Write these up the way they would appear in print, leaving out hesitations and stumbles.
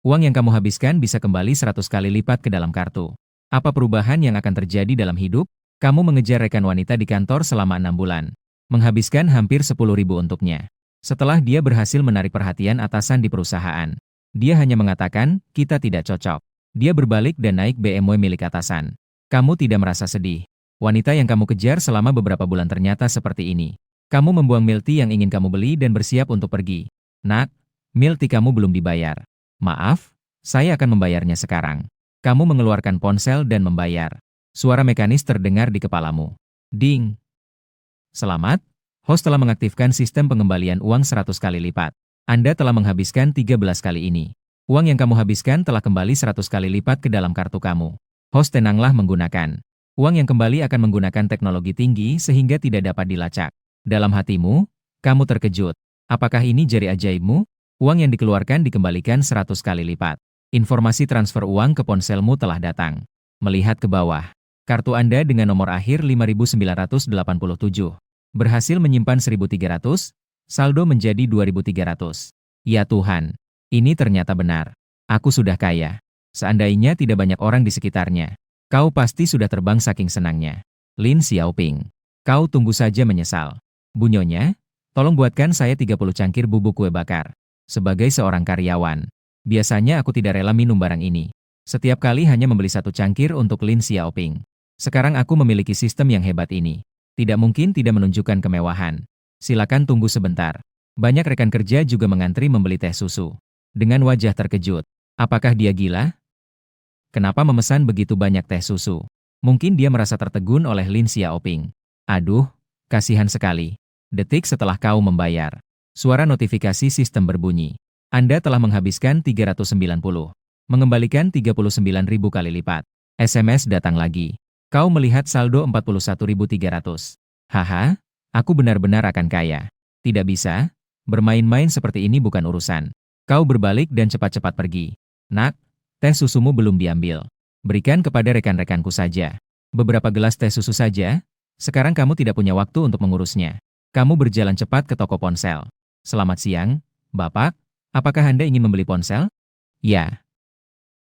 Uang yang kamu habiskan bisa kembali 100 kali lipat ke dalam kartu. Apa perubahan yang akan terjadi dalam hidup? Kamu mengejar rekan wanita di kantor selama 6 bulan. Menghabiskan hampir 10.000 untuknya. Setelah dia berhasil menarik perhatian atasan di perusahaan. Dia hanya mengatakan, kita tidak cocok. Dia berbalik dan naik BMW milik atasan. Kamu tidak merasa sedih. Wanita yang kamu kejar selama beberapa bulan ternyata seperti ini. Kamu membuang milk tea yang ingin kamu beli dan bersiap untuk pergi. Nak, milk tea kamu belum dibayar. Maaf, saya akan membayarnya sekarang. Kamu mengeluarkan ponsel dan membayar. Suara mekanis terdengar di kepalamu. Ding. Selamat, host telah mengaktifkan sistem pengembalian uang 100 kali lipat. Anda telah menghabiskan 13 kali ini. Uang yang kamu habiskan telah kembali 100 kali lipat ke dalam kartu kamu. Host tenanglah menggunakan. Uang yang kembali akan menggunakan teknologi tinggi sehingga tidak dapat dilacak. Dalam hatimu, kamu terkejut. Apakah ini jari ajaibmu? Uang yang dikeluarkan dikembalikan 100 kali lipat. Informasi transfer uang ke ponselmu telah datang. Melihat ke bawah. Kartu Anda dengan nomor akhir 5987. Berhasil menyimpan 1.300, saldo menjadi 2.300. Ya Tuhan, ini ternyata benar. Aku sudah kaya. Seandainya tidak banyak orang di sekitarnya. Kau pasti sudah terbang saking senangnya. Lin Xiaoping. Kau tunggu saja menyesal. Bunyonya, tolong buatkan saya 30 cangkir bubuk kue bakar. Sebagai seorang karyawan, biasanya aku tidak rela minum barang ini. Setiap kali hanya membeli 1 cangkir untuk Lin Xiaoping. Sekarang aku memiliki sistem yang hebat ini. Tidak mungkin tidak menunjukkan kemewahan. Silakan tunggu sebentar. Banyak rekan kerja juga mengantri membeli teh susu. Dengan wajah terkejut. Apakah dia gila? Kenapa memesan begitu banyak teh susu? Mungkin dia merasa tertegun oleh Lin Xiaoping. Aduh, kasihan sekali. Detik setelah kau membayar. Suara notifikasi sistem berbunyi. Anda telah menghabiskan 390. Mengembalikan 39.000 kali lipat. SMS datang lagi. Kau melihat saldo 41.300. Haha, aku benar-benar akan kaya. Tidak bisa, bermain-main seperti ini bukan urusan. Kau berbalik dan cepat-cepat pergi. Nak, teh susumu belum diambil. Berikan kepada rekan-rekanku saja. Beberapa gelas teh susu saja. Sekarang kamu tidak punya waktu untuk mengurusnya. Kamu berjalan cepat ke toko ponsel. Selamat siang, Bapak. Apakah Anda ingin membeli ponsel? Ya.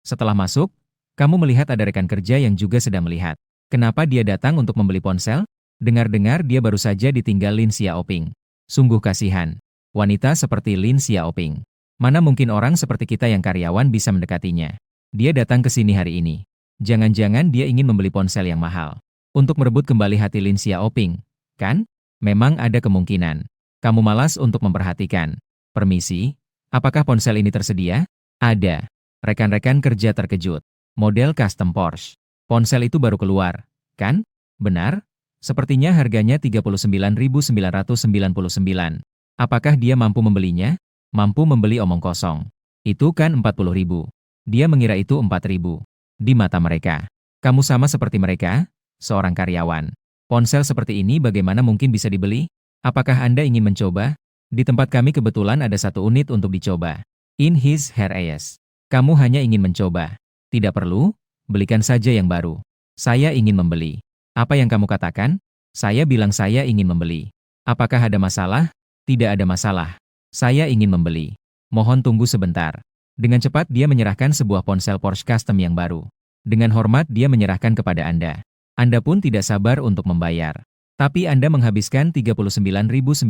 Setelah masuk, kamu melihat ada rekan kerja yang juga sedang melihat. Kenapa dia datang untuk membeli ponsel? Dengar-dengar dia baru saja ditinggal Lin Xiaoping. Sungguh kasihan. Wanita seperti Lin Xiaoping. Mana mungkin orang seperti kita yang karyawan bisa mendekatinya. Dia datang ke sini hari ini. Jangan-jangan dia ingin membeli ponsel yang mahal. Untuk merebut kembali hati Lin Xiaoping, kan? Memang ada kemungkinan. Kamu malas untuk memperhatikan. Permisi, apakah ponsel ini tersedia? Ada. Rekan-rekan kerja terkejut. Model custom Porsche. Ponsel itu baru keluar, kan? Benar? Sepertinya harganya 39.999. Apakah dia mampu membelinya? Mampu membeli omong kosong. Itu kan 40.000. Dia mengira itu 4.000. Di mata mereka. Kamu sama seperti mereka? Seorang karyawan. Ponsel seperti ini bagaimana mungkin bisa dibeli? Apakah Anda ingin mencoba? Di tempat kami kebetulan ada 1 unit untuk dicoba. In his hair eyes. Kamu hanya ingin mencoba. Tidak perlu, belikan saja yang baru. Saya ingin membeli. Apa yang kamu katakan? Saya bilang saya ingin membeli. Apakah ada masalah? Tidak ada masalah. Saya ingin membeli. Mohon tunggu sebentar. Dengan cepat dia menyerahkan sebuah ponsel Porsche Custom yang baru. Dengan hormat dia menyerahkan kepada Anda. Anda pun tidak sabar untuk membayar. Tapi Anda menghabiskan 39.999.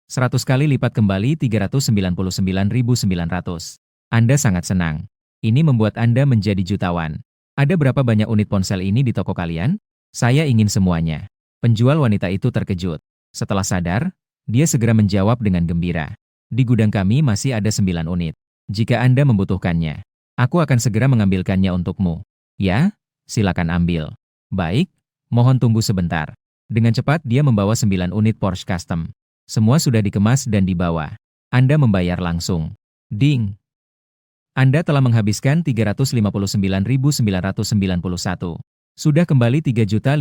100 kali lipat kembali 399.900. Anda sangat senang. Ini membuat Anda menjadi jutawan. Ada berapa banyak unit ponsel ini di toko kalian? Saya ingin semuanya. Penjual wanita itu terkejut. Setelah sadar, dia segera menjawab dengan gembira. Di gudang kami masih ada 9 unit. Jika Anda membutuhkannya, aku akan segera mengambilkannya untukmu. Ya, silakan ambil. Baik, mohon tunggu sebentar. Dengan cepat dia membawa 9 unit Porsche Custom. Semua sudah dikemas dan dibawa. Anda membayar langsung. Ding! Anda telah menghabiskan 359.991. Sudah kembali 3.599.000.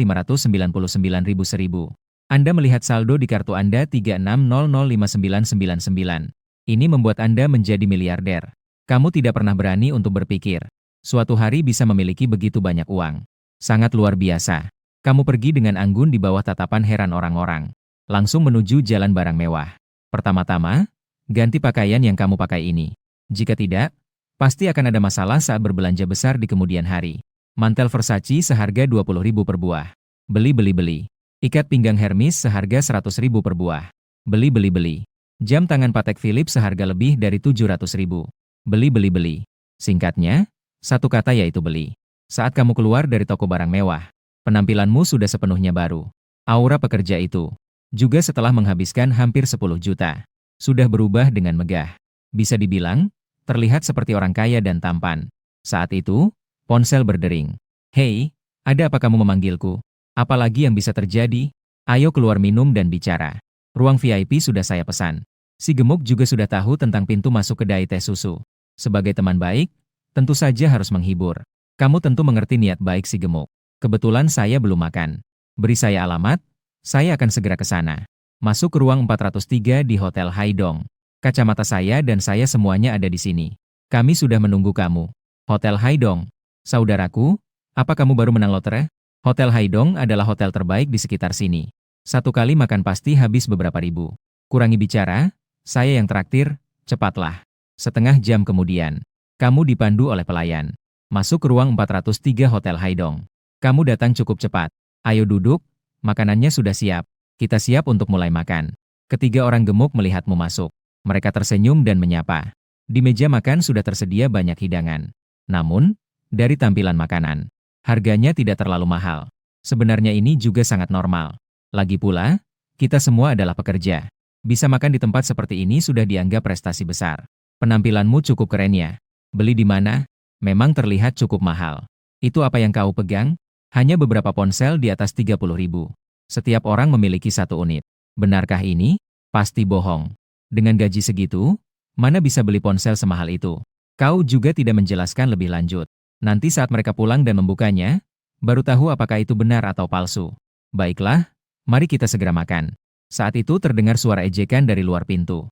Anda melihat saldo di kartu Anda 36005999. Ini membuat Anda menjadi miliarder. Kamu tidak pernah berani untuk berpikir. Suatu hari bisa memiliki begitu banyak uang. Sangat luar biasa. Kamu pergi dengan anggun di bawah tatapan heran orang-orang. Langsung menuju jalan barang mewah. Pertama-tama, ganti pakaian yang kamu pakai ini. Jika tidak, pasti akan ada masalah saat berbelanja besar di kemudian hari. Mantel Versace seharga 20.000 per buah. Beli beli beli. Ikat pinggang Hermes seharga 100.000 per buah. Beli beli beli. Jam tangan Patek Philippe seharga lebih dari 700.000. Beli beli beli. Singkatnya, satu kata yaitu beli. Saat kamu keluar dari toko barang mewah, penampilanmu sudah sepenuhnya baru. Aura pekerja itu, juga setelah menghabiskan hampir 10 juta, sudah berubah dengan megah. Bisa dibilang, terlihat seperti orang kaya dan tampan. Saat itu, ponsel berdering. "Hei, ada apa kamu memanggilku? Apalagi yang bisa terjadi? Ayo keluar minum dan bicara. Ruang VIP sudah saya pesan." Si gemuk juga sudah tahu tentang pintu masuk kedai teh susu. Sebagai teman baik, tentu saja harus menghibur. "Kamu tentu mengerti niat baik si gemuk. Kebetulan saya belum makan. Beri saya alamat, saya akan segera ke sana." Masuk ke ruang 403 di Hotel Haidong. "Kacamata saya dan saya semuanya ada di sini. Kami sudah menunggu kamu." Hotel Haidong. "Saudaraku, apa kamu baru menang lotre?" Hotel Haidong adalah hotel terbaik di sekitar sini. Satu kali makan pasti habis beberapa ribu. Kurangi bicara, saya yang traktir, cepatlah. Setengah jam kemudian, kamu dipandu oleh pelayan. Masuk ke ruang 403 Hotel Haidong. "Kamu datang cukup cepat. Ayo duduk, makanannya sudah siap. Kita siap untuk mulai makan." Ketiga orang gemuk melihatmu masuk. Mereka tersenyum dan menyapa. Di meja makan sudah tersedia banyak hidangan. Namun, dari tampilan makanan, harganya tidak terlalu mahal. Sebenarnya ini juga sangat normal. Lagi pula, kita semua adalah pekerja. Bisa makan di tempat seperti ini sudah dianggap prestasi besar. "Penampilanmu cukup keren ya. Beli di mana? Memang terlihat cukup mahal. Itu apa yang kau pegang?" "Hanya beberapa ponsel di atas 30.000. Setiap orang memiliki satu unit." "Benarkah ini?" "Pasti bohong. Dengan gaji segitu, mana bisa beli ponsel semahal itu?" Kau juga tidak menjelaskan lebih lanjut. Nanti saat mereka pulang dan membukanya, baru tahu apakah itu benar atau palsu. "Baiklah, mari kita segera makan." Saat itu terdengar suara ejekan dari luar pintu.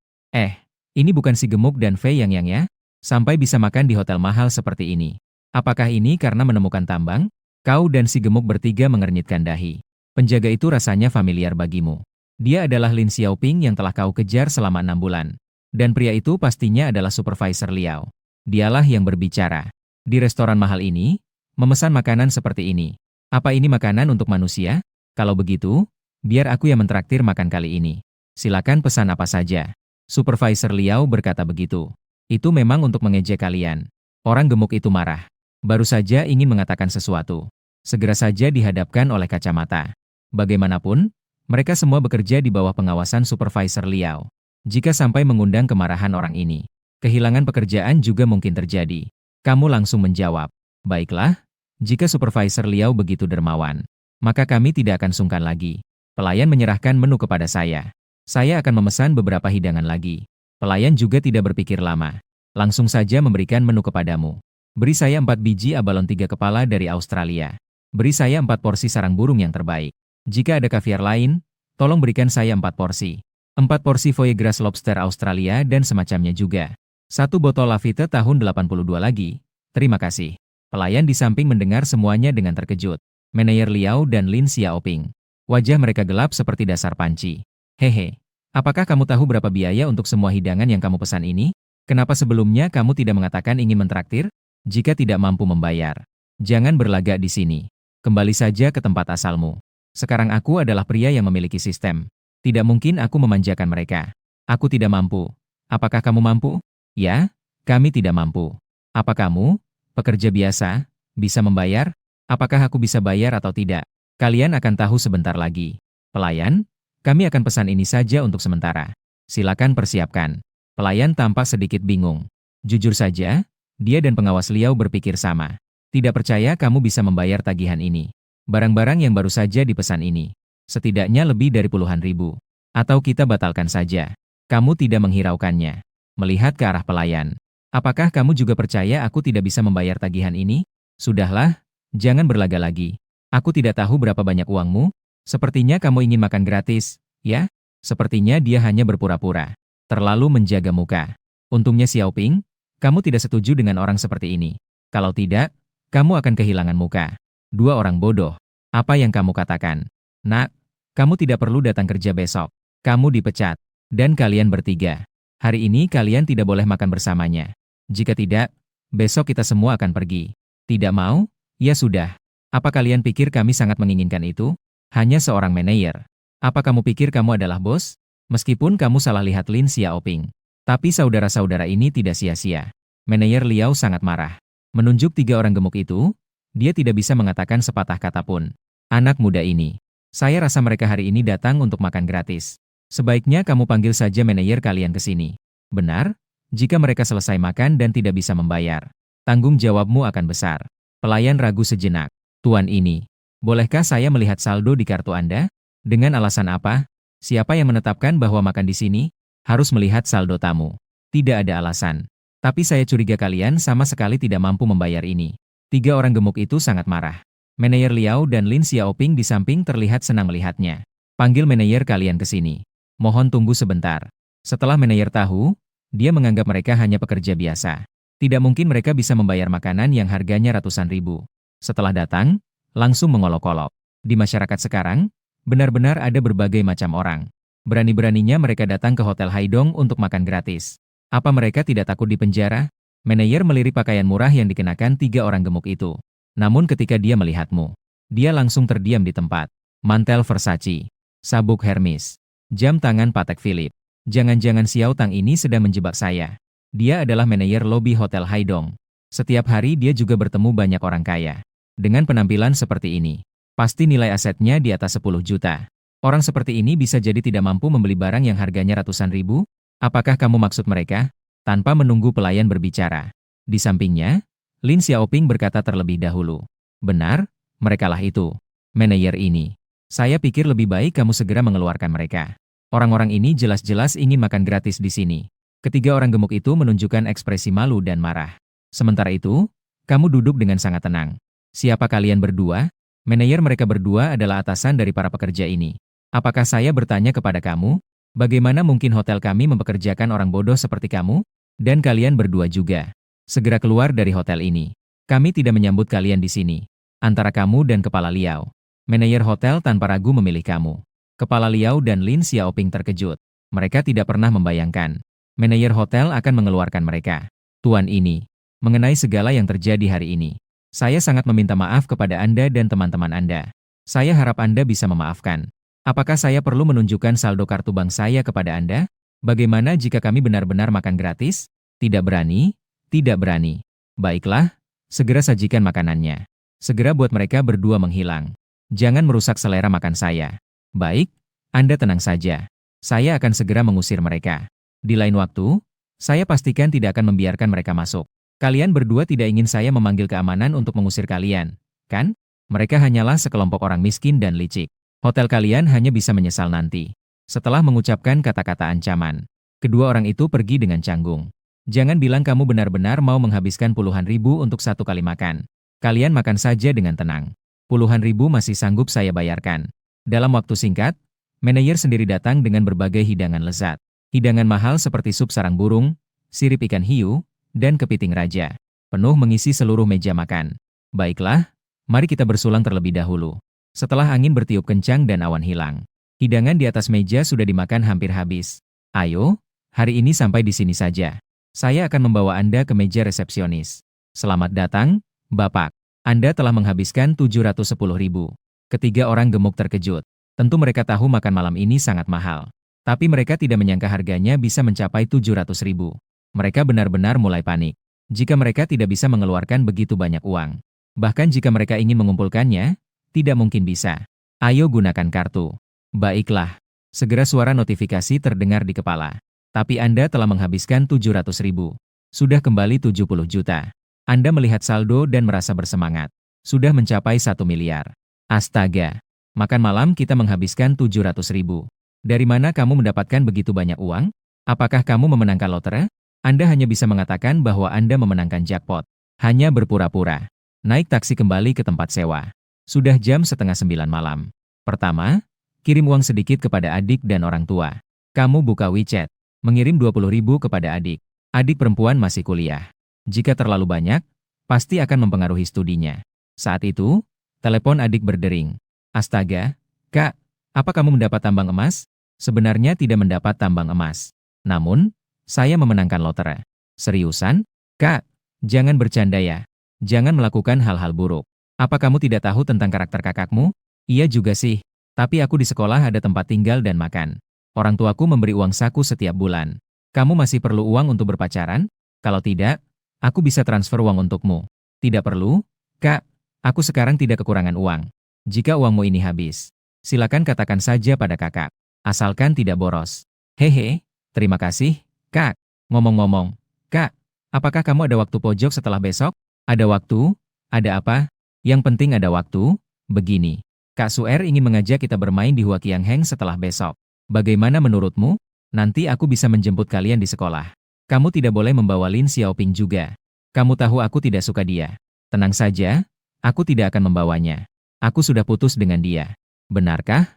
Ini bukan si gemuk dan Fei Yang ya? Sampai bisa makan di hotel mahal seperti ini. Apakah ini karena menemukan tambang?" Kau dan si gemuk bertiga mengernyitkan dahi. "Penjaga itu rasanya familiar bagimu. Dia adalah Lin Xiaoping yang telah kau kejar selama 6 bulan. Dan pria itu pastinya adalah Supervisor Liao. Dialah yang berbicara. Di restoran mahal ini, memesan makanan seperti ini. Apa ini makanan untuk manusia? Kalau begitu, biar aku yang mentraktir makan kali ini. Silakan pesan apa saja." Supervisor Liao berkata begitu. "Itu memang untuk mengejek kalian." Orang gemuk itu marah. Baru saja ingin mengatakan sesuatu. Segera saja dihadapkan oleh kacamata. Bagaimanapun, mereka semua bekerja di bawah pengawasan Supervisor Liao. Jika sampai mengundang kemarahan orang ini, kehilangan pekerjaan juga mungkin terjadi. Kamu langsung menjawab, "Baiklah, jika Supervisor Liao begitu dermawan, maka kami tidak akan sungkan lagi." Pelayan menyerahkan menu kepada saya. Saya akan memesan beberapa hidangan lagi. Pelayan juga tidak berpikir lama. Langsung saja memberikan menu kepadamu. "Beri saya 4 biji abalon 3 kepala dari Australia. Beri saya 4 porsi sarang burung yang terbaik. Jika ada kaviar lain, tolong berikan saya 4 porsi. 4 porsi foie gras lobster Australia dan semacamnya juga. 1 botol Lafite tahun 82 lagi. Terima kasih." Pelayan di samping mendengar semuanya dengan terkejut. Manajer Liao dan Lin Xiaoping. Wajah mereka gelap seperti dasar panci. "Hehe, apakah kamu tahu berapa biaya untuk semua hidangan yang kamu pesan ini? Kenapa sebelumnya kamu tidak mengatakan ingin mentraktir? Jika tidak mampu membayar, jangan berlagak di sini. Kembali saja ke tempat asalmu. Sekarang aku adalah pria yang memiliki sistem. Tidak mungkin aku memanjakan mereka. Aku tidak mampu. Apakah kamu mampu?" "Ya, kami tidak mampu." "Apa kamu, pekerja biasa, bisa membayar?" "Apakah aku bisa bayar atau tidak? Kalian akan tahu sebentar lagi." "Pelayan, kami akan pesan ini saja untuk sementara. Silakan persiapkan." Pelayan tampak sedikit bingung. Jujur saja, dia dan pengawas Liao berpikir sama. Tidak percaya kamu bisa membayar tagihan ini. Barang-barang yang baru saja dipesan ini. Setidaknya lebih dari puluhan ribu. Atau kita batalkan saja. Kamu tidak menghiraukannya. Melihat ke arah pelayan. "Apakah kamu juga percaya aku tidak bisa membayar tagihan ini?" "Sudahlah, jangan berlaga lagi. Aku tidak tahu berapa banyak uangmu. Sepertinya kamu ingin makan gratis, ya?" Sepertinya dia hanya berpura-pura. Terlalu menjaga muka. Untungnya Xiaoping, kamu tidak setuju dengan orang seperti ini. Kalau tidak, kamu akan kehilangan muka. Dua orang bodoh. Apa yang kamu katakan? "Nak, kamu tidak perlu datang kerja besok. Kamu dipecat. Dan kalian bertiga. Hari ini kalian tidak boleh makan bersamanya." Jika tidak, besok kita semua akan pergi. Tidak mau? Ya sudah. Apa kalian pikir kami sangat menginginkan itu? Hanya seorang manajer. Apa kamu pikir kamu adalah bos? Meskipun kamu salah lihat Lin Xiaoping. Tapi saudara-saudara ini tidak sia-sia. Manajer Liao sangat marah. Menunjuk 3 orang gemuk itu, dia tidak bisa mengatakan sepatah kata pun. Anak muda ini. Saya rasa mereka hari ini datang untuk makan gratis. Sebaiknya kamu panggil saja manajer kalian ke sini. Benar? Jika mereka selesai makan dan tidak bisa membayar, tanggung jawabmu akan besar. Pelayan ragu sejenak. Tuan ini, bolehkah saya melihat saldo di kartu Anda? Dengan alasan apa? Siapa yang menetapkan bahwa makan di sini harus melihat saldo tamu? Tidak ada alasan. Tapi saya curiga kalian sama sekali tidak mampu membayar ini. 3 orang gemuk itu sangat marah. Manajer Liao dan Lin Xiaoping di samping terlihat senang melihatnya. Panggil manajer kalian ke sini. Mohon tunggu sebentar. Setelah manajer tahu, dia menganggap mereka hanya pekerja biasa. Tidak mungkin mereka bisa membayar makanan yang harganya ratusan ribu. Setelah datang, langsung mengolok-olok. Di masyarakat sekarang, benar-benar ada berbagai macam orang. Berani-beraninya mereka datang ke Hotel Haidong untuk makan gratis. Apa mereka tidak takut dipenjara? Manajer melirik pakaian murah yang dikenakan 3 orang gemuk itu. Namun ketika dia melihatmu, dia langsung terdiam di tempat. Mantel Versace, sabuk Hermes, jam tangan Patek Philippe. Jangan-jangan Xiao Tang ini sedang menjebak saya. Dia adalah manajer lobi Hotel Haidong. Setiap hari dia juga bertemu banyak orang kaya. Dengan penampilan seperti ini, pasti nilai asetnya di atas 10 juta. Orang seperti ini bisa jadi tidak mampu membeli barang yang harganya ratusan ribu? Apakah kamu maksud mereka? Tanpa menunggu pelayan berbicara. Di sampingnya, Lin Xiaoping berkata terlebih dahulu. Benar, merekalah itu. Manajer ini. Saya pikir lebih baik kamu segera mengeluarkan mereka. Orang-orang ini jelas-jelas ingin makan gratis di sini. Ketiga orang gemuk itu menunjukkan ekspresi malu dan marah. Sementara itu, kamu duduk dengan sangat tenang. Siapa kalian berdua? Manajer mereka berdua adalah atasan dari para pekerja ini. Apakah saya bertanya kepada kamu? Bagaimana mungkin hotel kami mempekerjakan orang bodoh seperti kamu? Dan kalian berdua juga. Segera keluar dari hotel ini. Kami tidak menyambut kalian di sini. Antara kamu dan Kepala Liao. Manajer hotel tanpa ragu memilih kamu. Kepala Liao dan Lin Xiaoping terkejut. Mereka tidak pernah membayangkan. Manajer hotel akan mengeluarkan mereka. Tuan ini. Mengenai segala yang terjadi hari ini. Saya sangat meminta maaf kepada Anda dan teman-teman Anda. Saya harap Anda bisa memaafkan. Apakah saya perlu menunjukkan saldo kartu bank saya kepada Anda? Bagaimana jika kami benar-benar makan gratis? Tidak berani? Tidak berani. Baiklah, segera sajikan makanannya. Segera buat mereka berdua menghilang. Jangan merusak selera makan saya. Baik, Anda tenang saja. Saya akan segera mengusir mereka. Di lain waktu, saya pastikan tidak akan membiarkan mereka masuk. Kalian berdua tidak ingin saya memanggil keamanan untuk mengusir kalian, kan? Mereka hanyalah sekelompok orang miskin dan licik. Hotel kalian hanya bisa menyesal nanti. Setelah mengucapkan kata-kata ancaman, kedua orang itu pergi dengan canggung. Jangan bilang kamu benar-benar mau menghabiskan puluhan ribu untuk satu kali makan. Kalian makan saja dengan tenang. Puluhan ribu masih sanggup saya bayarkan. Dalam waktu singkat, manajer sendiri datang dengan berbagai hidangan lezat. Hidangan mahal seperti sup sarang burung, sirip ikan hiu, dan kepiting raja. Penuh mengisi seluruh meja makan. Baiklah, mari kita bersulang terlebih dahulu. Setelah angin bertiup kencang dan awan hilang, hidangan di atas meja sudah dimakan hampir habis. Ayo, hari ini sampai di sini saja. Saya akan membawa Anda ke meja resepsionis. Selamat datang, Bapak. Anda telah menghabiskan 710 ribu. Ketiga orang gemuk terkejut. Tentu mereka tahu makan malam ini sangat mahal. Tapi mereka tidak menyangka harganya bisa mencapai 700 ribu. Mereka benar-benar mulai panik. Jika mereka tidak bisa mengeluarkan begitu banyak uang. Bahkan jika mereka ingin mengumpulkannya, tidak mungkin bisa. Ayo gunakan kartu. Baiklah. Segera suara notifikasi terdengar di kepala. Tapi Anda telah menghabiskan 700 ribu. Sudah kembali 70 juta. Anda melihat saldo dan merasa bersemangat. Sudah mencapai 1 miliar. Astaga. Makan malam kita menghabiskan 700 ribu. Dari mana kamu mendapatkan begitu banyak uang? Apakah kamu memenangkan lotre? Anda hanya bisa mengatakan bahwa Anda memenangkan jackpot. Hanya berpura-pura. Naik taksi kembali ke tempat sewa. Sudah jam 8:30 malam. Pertama, kirim uang sedikit kepada adik dan orang tua. Kamu buka WeChat. Mengirim 20 ribu kepada adik. Adik perempuan masih kuliah. Jika terlalu banyak, pasti akan mempengaruhi studinya. Saat itu, telepon adik berdering. Astaga, Kak, apa kamu mendapat tambang emas? Sebenarnya tidak mendapat tambang emas. Namun, saya memenangkan lotre. Seriusan? Kak, jangan bercanda ya. Jangan melakukan hal-hal buruk. Apa kamu tidak tahu tentang karakter kakakmu? Iya juga sih. Tapi aku di sekolah ada tempat tinggal dan makan. Orang tuaku memberi uang saku setiap bulan. Kamu masih perlu uang untuk berpacaran? Kalau tidak, aku bisa transfer uang untukmu. Tidak perlu, Kak. Aku sekarang tidak kekurangan uang. Jika uangmu ini habis, silakan katakan saja pada kakak. Asalkan tidak boros. Hehe, terima kasih, Kak. Ngomong-ngomong, Kak, apakah kamu ada waktu pojok setelah besok? Ada waktu? Ada apa? Yang penting ada waktu. Begini, Kak Suer ingin mengajak kita bermain di Hua Kiang Heng setelah besok. Bagaimana menurutmu? Nanti aku bisa menjemput kalian di sekolah. Kamu tidak boleh membawa Lin Xiaoping juga. Kamu tahu aku tidak suka dia. Tenang saja, aku tidak akan membawanya. Aku sudah putus dengan dia. Benarkah?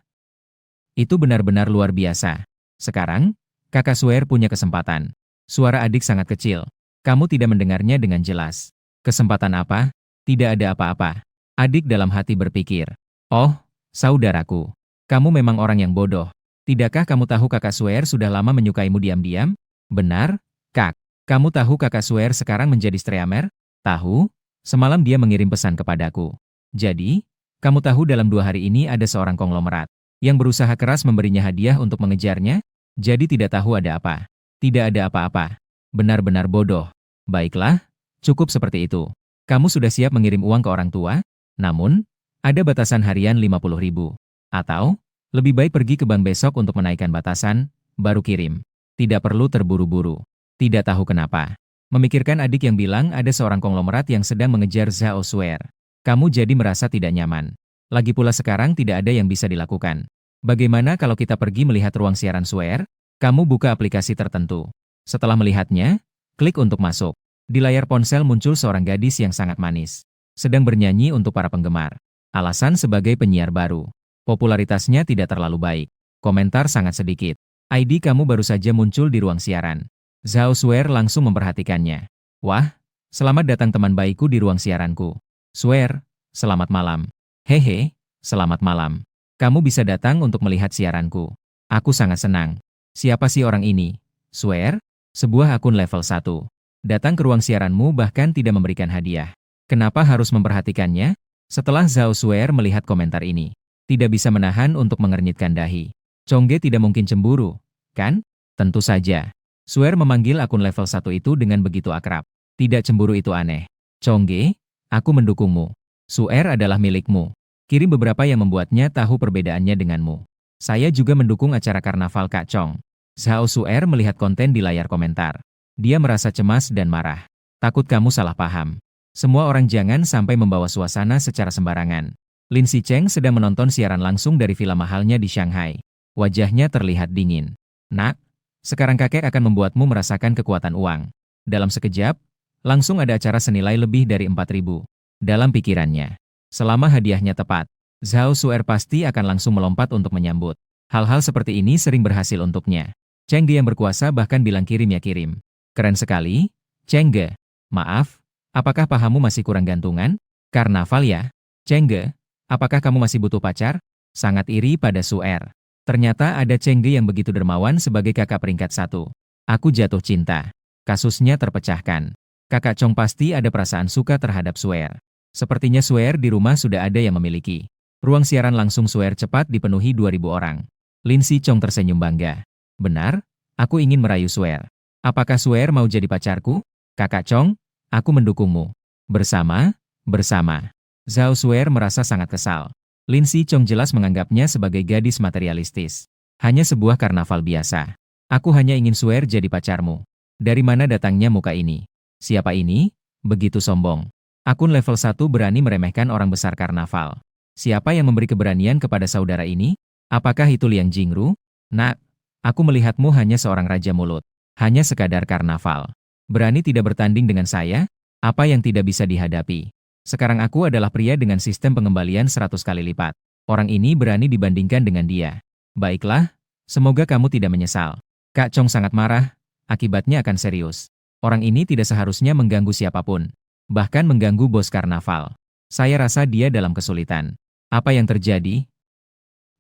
Itu benar-benar luar biasa. Sekarang, Kakak Suer punya kesempatan. Suara adik sangat kecil. Kamu tidak mendengarnya dengan jelas. Kesempatan apa? Tidak ada apa-apa. Adik dalam hati berpikir. Oh, saudaraku. Kamu memang orang yang bodoh. Tidakkah kamu tahu Kakak Suer sudah lama menyukaimu diam-diam? Benar, Kak. Kamu tahu Kakak Suer sekarang menjadi streamer? Tahu? Semalam dia mengirim pesan kepadaku. Jadi, kamu tahu dalam 2 hari ini ada seorang konglomerat yang berusaha keras memberinya hadiah untuk mengejarnya? Jadi tidak tahu ada apa. Tidak ada apa-apa. Benar-benar bodoh. Baiklah, cukup seperti itu. Kamu sudah siap mengirim uang ke orang tua? Namun, ada batasan harian 50.000. Atau, lebih baik pergi ke bank besok untuk menaikkan batasan, baru kirim. Tidak perlu terburu-buru. Tidak tahu kenapa. Memikirkan adik yang bilang ada seorang konglomerat yang sedang mengejar Zhao Suer. Kamu jadi merasa tidak nyaman. Lagi pula sekarang tidak ada yang bisa dilakukan. Bagaimana kalau kita pergi melihat ruang siaran Suer? Kamu buka aplikasi tertentu. Setelah melihatnya, klik untuk masuk. Di layar ponsel muncul seorang gadis yang sangat manis. Sedang bernyanyi untuk para penggemar. Alasan sebagai penyiar baru. Popularitasnya tidak terlalu baik. Komentar sangat sedikit. ID kamu baru saja muncul di ruang siaran. Zhao Suer langsung memperhatikannya. Wah, selamat datang teman baikku di ruang siaranku. Suer, selamat malam. Hehe, selamat malam. Kamu bisa datang untuk melihat siaranku. Aku sangat senang. Siapa sih orang ini? Suer? Sebuah akun level 1. Datang ke ruang siaranmu bahkan tidak memberikan hadiah. Kenapa harus memperhatikannya? Setelah Zhao Suer melihat komentar ini, tidak bisa menahan untuk mengernyitkan dahi. Chongge tidak mungkin cemburu, kan? Tentu saja. Suer memanggil akun level 1 itu dengan begitu akrab. Tidak cemburu itu aneh. Chongge, aku mendukungmu. Suer adalah milikmu. Kirim beberapa yang membuatnya tahu perbedaannya denganmu. Saya juga mendukung acara karnaval Kak Chong. Zhao Suer melihat konten di layar komentar. Dia merasa cemas dan marah. Takut kamu salah paham. Semua orang jangan sampai membawa suasana secara sembarangan. Lin Xicheng sedang menonton siaran langsung dari villa mahalnya di Shanghai. Wajahnya terlihat dingin. Nak, sekarang kakek akan membuatmu merasakan kekuatan uang. Dalam sekejap, langsung ada acara senilai lebih dari 4.000. Dalam pikirannya, selama hadiahnya tepat, Zhao Suer pasti akan langsung melompat untuk menyambut. Hal-hal seperti ini sering berhasil untuknya. Chengge yang berkuasa bahkan bilang kirim ya kirim. Keren sekali, Chengge. Maaf, apakah pahamu masih kurang gantungan? Karnaval ya? Chengge, apakah kamu masih butuh pacar? Sangat iri pada Suer. Ternyata ada Chengge yang begitu dermawan sebagai kakak peringkat 1. Aku jatuh cinta. Kasusnya terpecahkan. Kakak Chong pasti ada perasaan suka terhadap Suer. Sepertinya Suer di rumah sudah ada yang memiliki. Ruang siaran langsung Suer cepat dipenuhi 2.000 orang. Lin Xicheng tersenyum bangga. Benar, aku ingin merayu Suer. Apakah Suer mau jadi pacarku? Kakak Chong, aku mendukungmu. Bersama. Zhao Suer merasa sangat kesal. Lin Xicheng jelas menganggapnya sebagai gadis materialistis. Hanya sebuah karnaval biasa. Aku hanya ingin Suer jadi pacarmu. Dari mana datangnya muka ini? Siapa ini? Begitu sombong. Akun level 1 berani meremehkan orang besar karnaval. Siapa yang memberi keberanian kepada saudara ini? Apakah itu Liang Jingru? Nak, aku melihatmu hanya seorang raja mulut. Hanya sekadar karnaval. Berani tidak bertanding dengan saya? Apa yang tidak bisa dihadapi? Sekarang aku adalah pria dengan sistem pengembalian 100 kali lipat. Orang ini berani dibandingkan dengan dia. Baiklah, semoga kamu tidak menyesal. Kak Chong sangat marah, akibatnya akan serius. Orang ini tidak seharusnya mengganggu siapapun. Bahkan mengganggu bos karnaval. Saya rasa dia dalam kesulitan. Apa yang terjadi?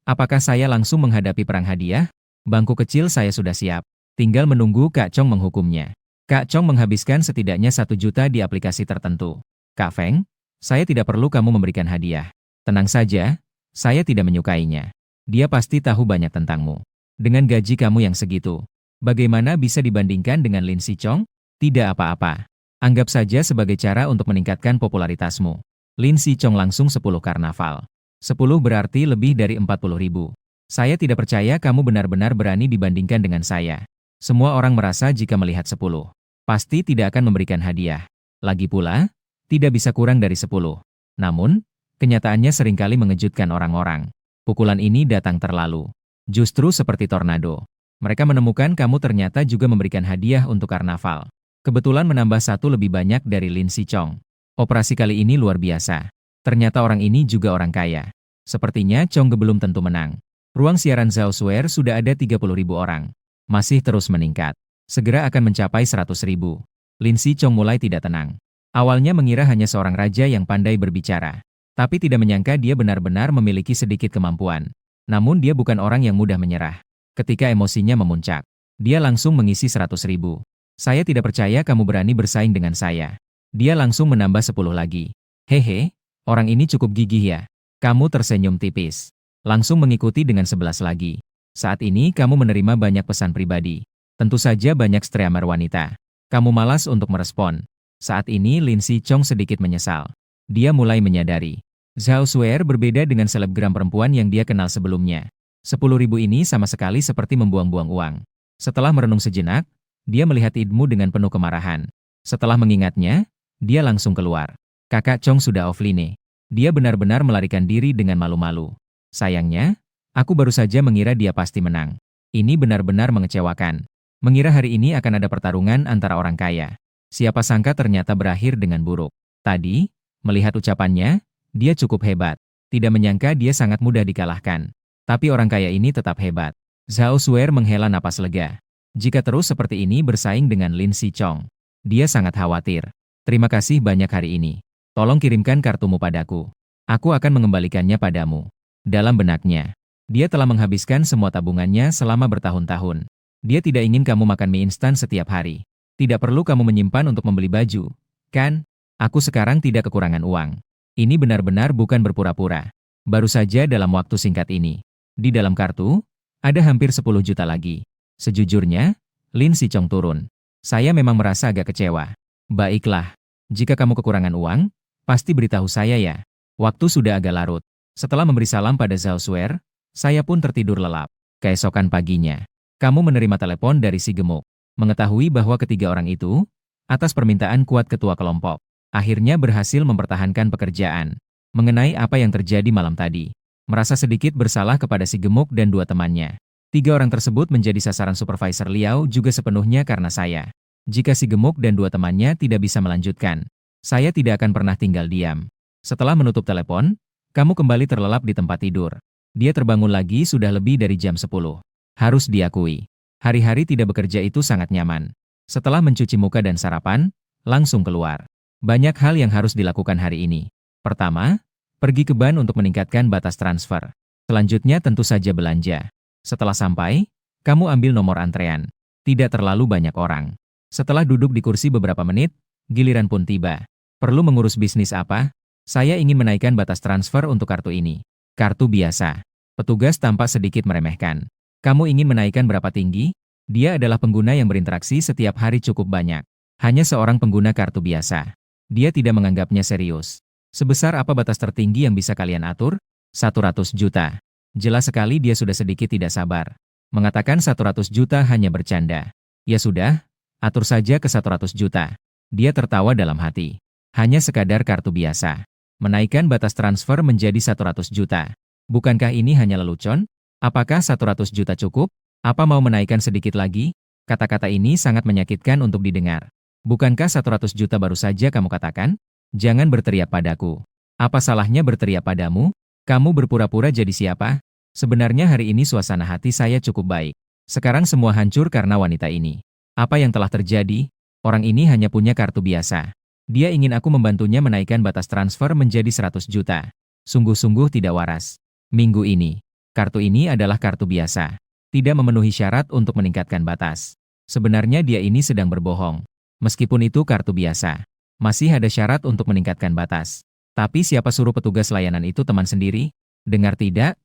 Apakah saya langsung menghadapi perang hadiah? Bangku kecil saya sudah siap. Tinggal menunggu Kak Chong menghukumnya. Kak Chong menghabiskan setidaknya 1 juta di aplikasi tertentu. Kak Feng, saya tidak perlu kamu memberikan hadiah. Tenang saja, saya tidak menyukainya. Dia pasti tahu banyak tentangmu. Dengan gaji kamu yang segitu, bagaimana bisa dibandingkan dengan Lin Si Chong? Tidak apa-apa. Anggap saja sebagai cara untuk meningkatkan popularitasmu. Lin Si Chong langsung 10 karnaval. 10 berarti lebih dari 40.000. Saya tidak percaya kamu benar-benar berani dibandingkan dengan saya. Semua orang merasa jika melihat 10, pasti tidak akan memberikan hadiah. Lagi pula, tidak bisa kurang dari 10. Namun, kenyataannya seringkali mengejutkan orang-orang. Pukulan ini datang terlalu. Justru seperti tornado. Mereka menemukan kamu ternyata juga memberikan hadiah untuk karnaval. Kebetulan menambah 1 lebih banyak dari Lin Si Chong. Operasi kali ini luar biasa. Ternyata orang ini juga orang kaya. Sepertinya Chong Ge belum tentu menang. Ruang siaran Zhao Shuer sudah ada 30.000 orang. Masih terus meningkat. Segera akan mencapai 100.000. Lin Si Chong mulai tidak tenang. Awalnya mengira hanya seorang raja yang pandai berbicara. Tapi tidak menyangka dia benar-benar memiliki sedikit kemampuan. Namun dia bukan orang yang mudah menyerah. Ketika emosinya memuncak, dia langsung mengisi 100.000. Saya tidak percaya kamu berani bersaing dengan saya. Dia langsung menambah 10 lagi. Hehe, orang ini cukup gigih ya. Kamu tersenyum tipis. Langsung mengikuti dengan 11 lagi. Saat ini kamu menerima banyak pesan pribadi. Tentu saja banyak streamer wanita. Kamu malas untuk merespon. Saat ini Lin Si Chong sedikit menyesal. Dia mulai menyadari. Zhao Shuer berbeda dengan selebgram perempuan yang dia kenal sebelumnya. 10.000 ini sama sekali seperti membuang-buang uang. Setelah merenung sejenak, dia melihat Idmu dengan penuh kemarahan. Setelah mengingatnya, dia langsung keluar. Kakak Chong sudah offline. Dia benar-benar melarikan diri dengan malu-malu. Sayangnya, aku baru saja mengira dia pasti menang. Ini benar-benar mengecewakan. Mengira hari ini akan ada pertarungan antara orang kaya. Siapa sangka ternyata berakhir dengan buruk. Tadi, melihat ucapannya, dia cukup hebat. Tidak menyangka dia sangat mudah dikalahkan. Tapi orang kaya ini tetap hebat. Zhao Shuer menghela napas lega. Jika terus seperti ini bersaing dengan Lin Si Chong, dia sangat khawatir. Terima kasih banyak hari ini. Tolong kirimkan kartumu padaku. Aku akan mengembalikannya padamu. Dalam benaknya, dia telah menghabiskan semua tabungannya selama bertahun-tahun. Dia tidak ingin kamu makan mie instan setiap hari. Tidak perlu kamu menyimpan untuk membeli baju. Kan? Aku sekarang tidak kekurangan uang. Ini benar-benar bukan berpura-pura. Baru saja dalam waktu singkat ini. Di dalam kartu, ada hampir 10 juta lagi. Sejujurnya, Lin Si Chong turun. Saya memang merasa agak kecewa. Baiklah, jika kamu kekurangan uang, pasti beritahu saya ya. Waktu sudah agak larut. Setelah memberi salam pada Zhao Shuer, saya pun tertidur lelap. Keesokan paginya, kamu menerima telepon dari si gemuk. Mengetahui bahwa ketiga orang itu, atas permintaan kuat ketua kelompok, akhirnya berhasil mempertahankan pekerjaan. Mengenai apa yang terjadi malam tadi, merasa sedikit bersalah kepada si gemuk dan 2 temannya. 3 orang tersebut menjadi sasaran supervisor Liao juga sepenuhnya karena saya. Jika si gemuk dan 2 temannya tidak bisa melanjutkan, saya tidak akan pernah tinggal diam. Setelah menutup telepon, kamu kembali terlelap di tempat tidur. Dia terbangun lagi sudah lebih dari jam 10. Harus diakui, hari-hari tidak bekerja itu sangat nyaman. Setelah mencuci muka dan sarapan, langsung keluar. Banyak hal yang harus dilakukan hari ini. Pertama, pergi ke bank untuk meningkatkan batas transfer. Selanjutnya tentu saja belanja. Setelah sampai, kamu ambil nomor antrean. Tidak terlalu banyak orang. Setelah duduk di kursi beberapa menit, giliran pun tiba. Perlu mengurus bisnis apa? Saya ingin menaikkan batas transfer untuk kartu ini. Kartu biasa. Petugas tampak sedikit meremehkan. Kamu ingin menaikkan berapa tinggi? Dia adalah pengguna yang berinteraksi setiap hari cukup banyak. Hanya seorang pengguna kartu biasa. Dia tidak menganggapnya serius. Sebesar apa batas tertinggi yang bisa kalian atur? 100 juta. Jelas sekali dia sudah sedikit tidak sabar. Mengatakan 100 juta hanya bercanda. Ya sudah, atur saja ke 100 juta. Dia tertawa dalam hati. Hanya sekadar kartu biasa. Menaikkan batas transfer menjadi 100 juta. Bukankah ini hanya lelucon? Apakah 100 juta cukup? Apa mau menaikkan sedikit lagi? Kata-kata ini sangat menyakitkan untuk didengar. Bukankah 100 juta baru saja kamu katakan? Jangan berteriak padaku. Apa salahnya berteriak padamu? Kamu berpura-pura jadi siapa? Sebenarnya hari ini suasana hati saya cukup baik. Sekarang semua hancur karena wanita ini. Apa yang telah terjadi? Orang ini hanya punya kartu biasa. Dia ingin aku membantunya menaikkan batas transfer menjadi 100 juta. Sungguh-sungguh tidak waras. Minggu ini, kartu ini adalah kartu biasa. Tidak memenuhi syarat untuk meningkatkan batas. Sebenarnya dia ini sedang berbohong. Meskipun itu kartu biasa, masih ada syarat untuk meningkatkan batas. Tapi siapa suruh petugas layanan itu teman sendiri? Dengar tidak?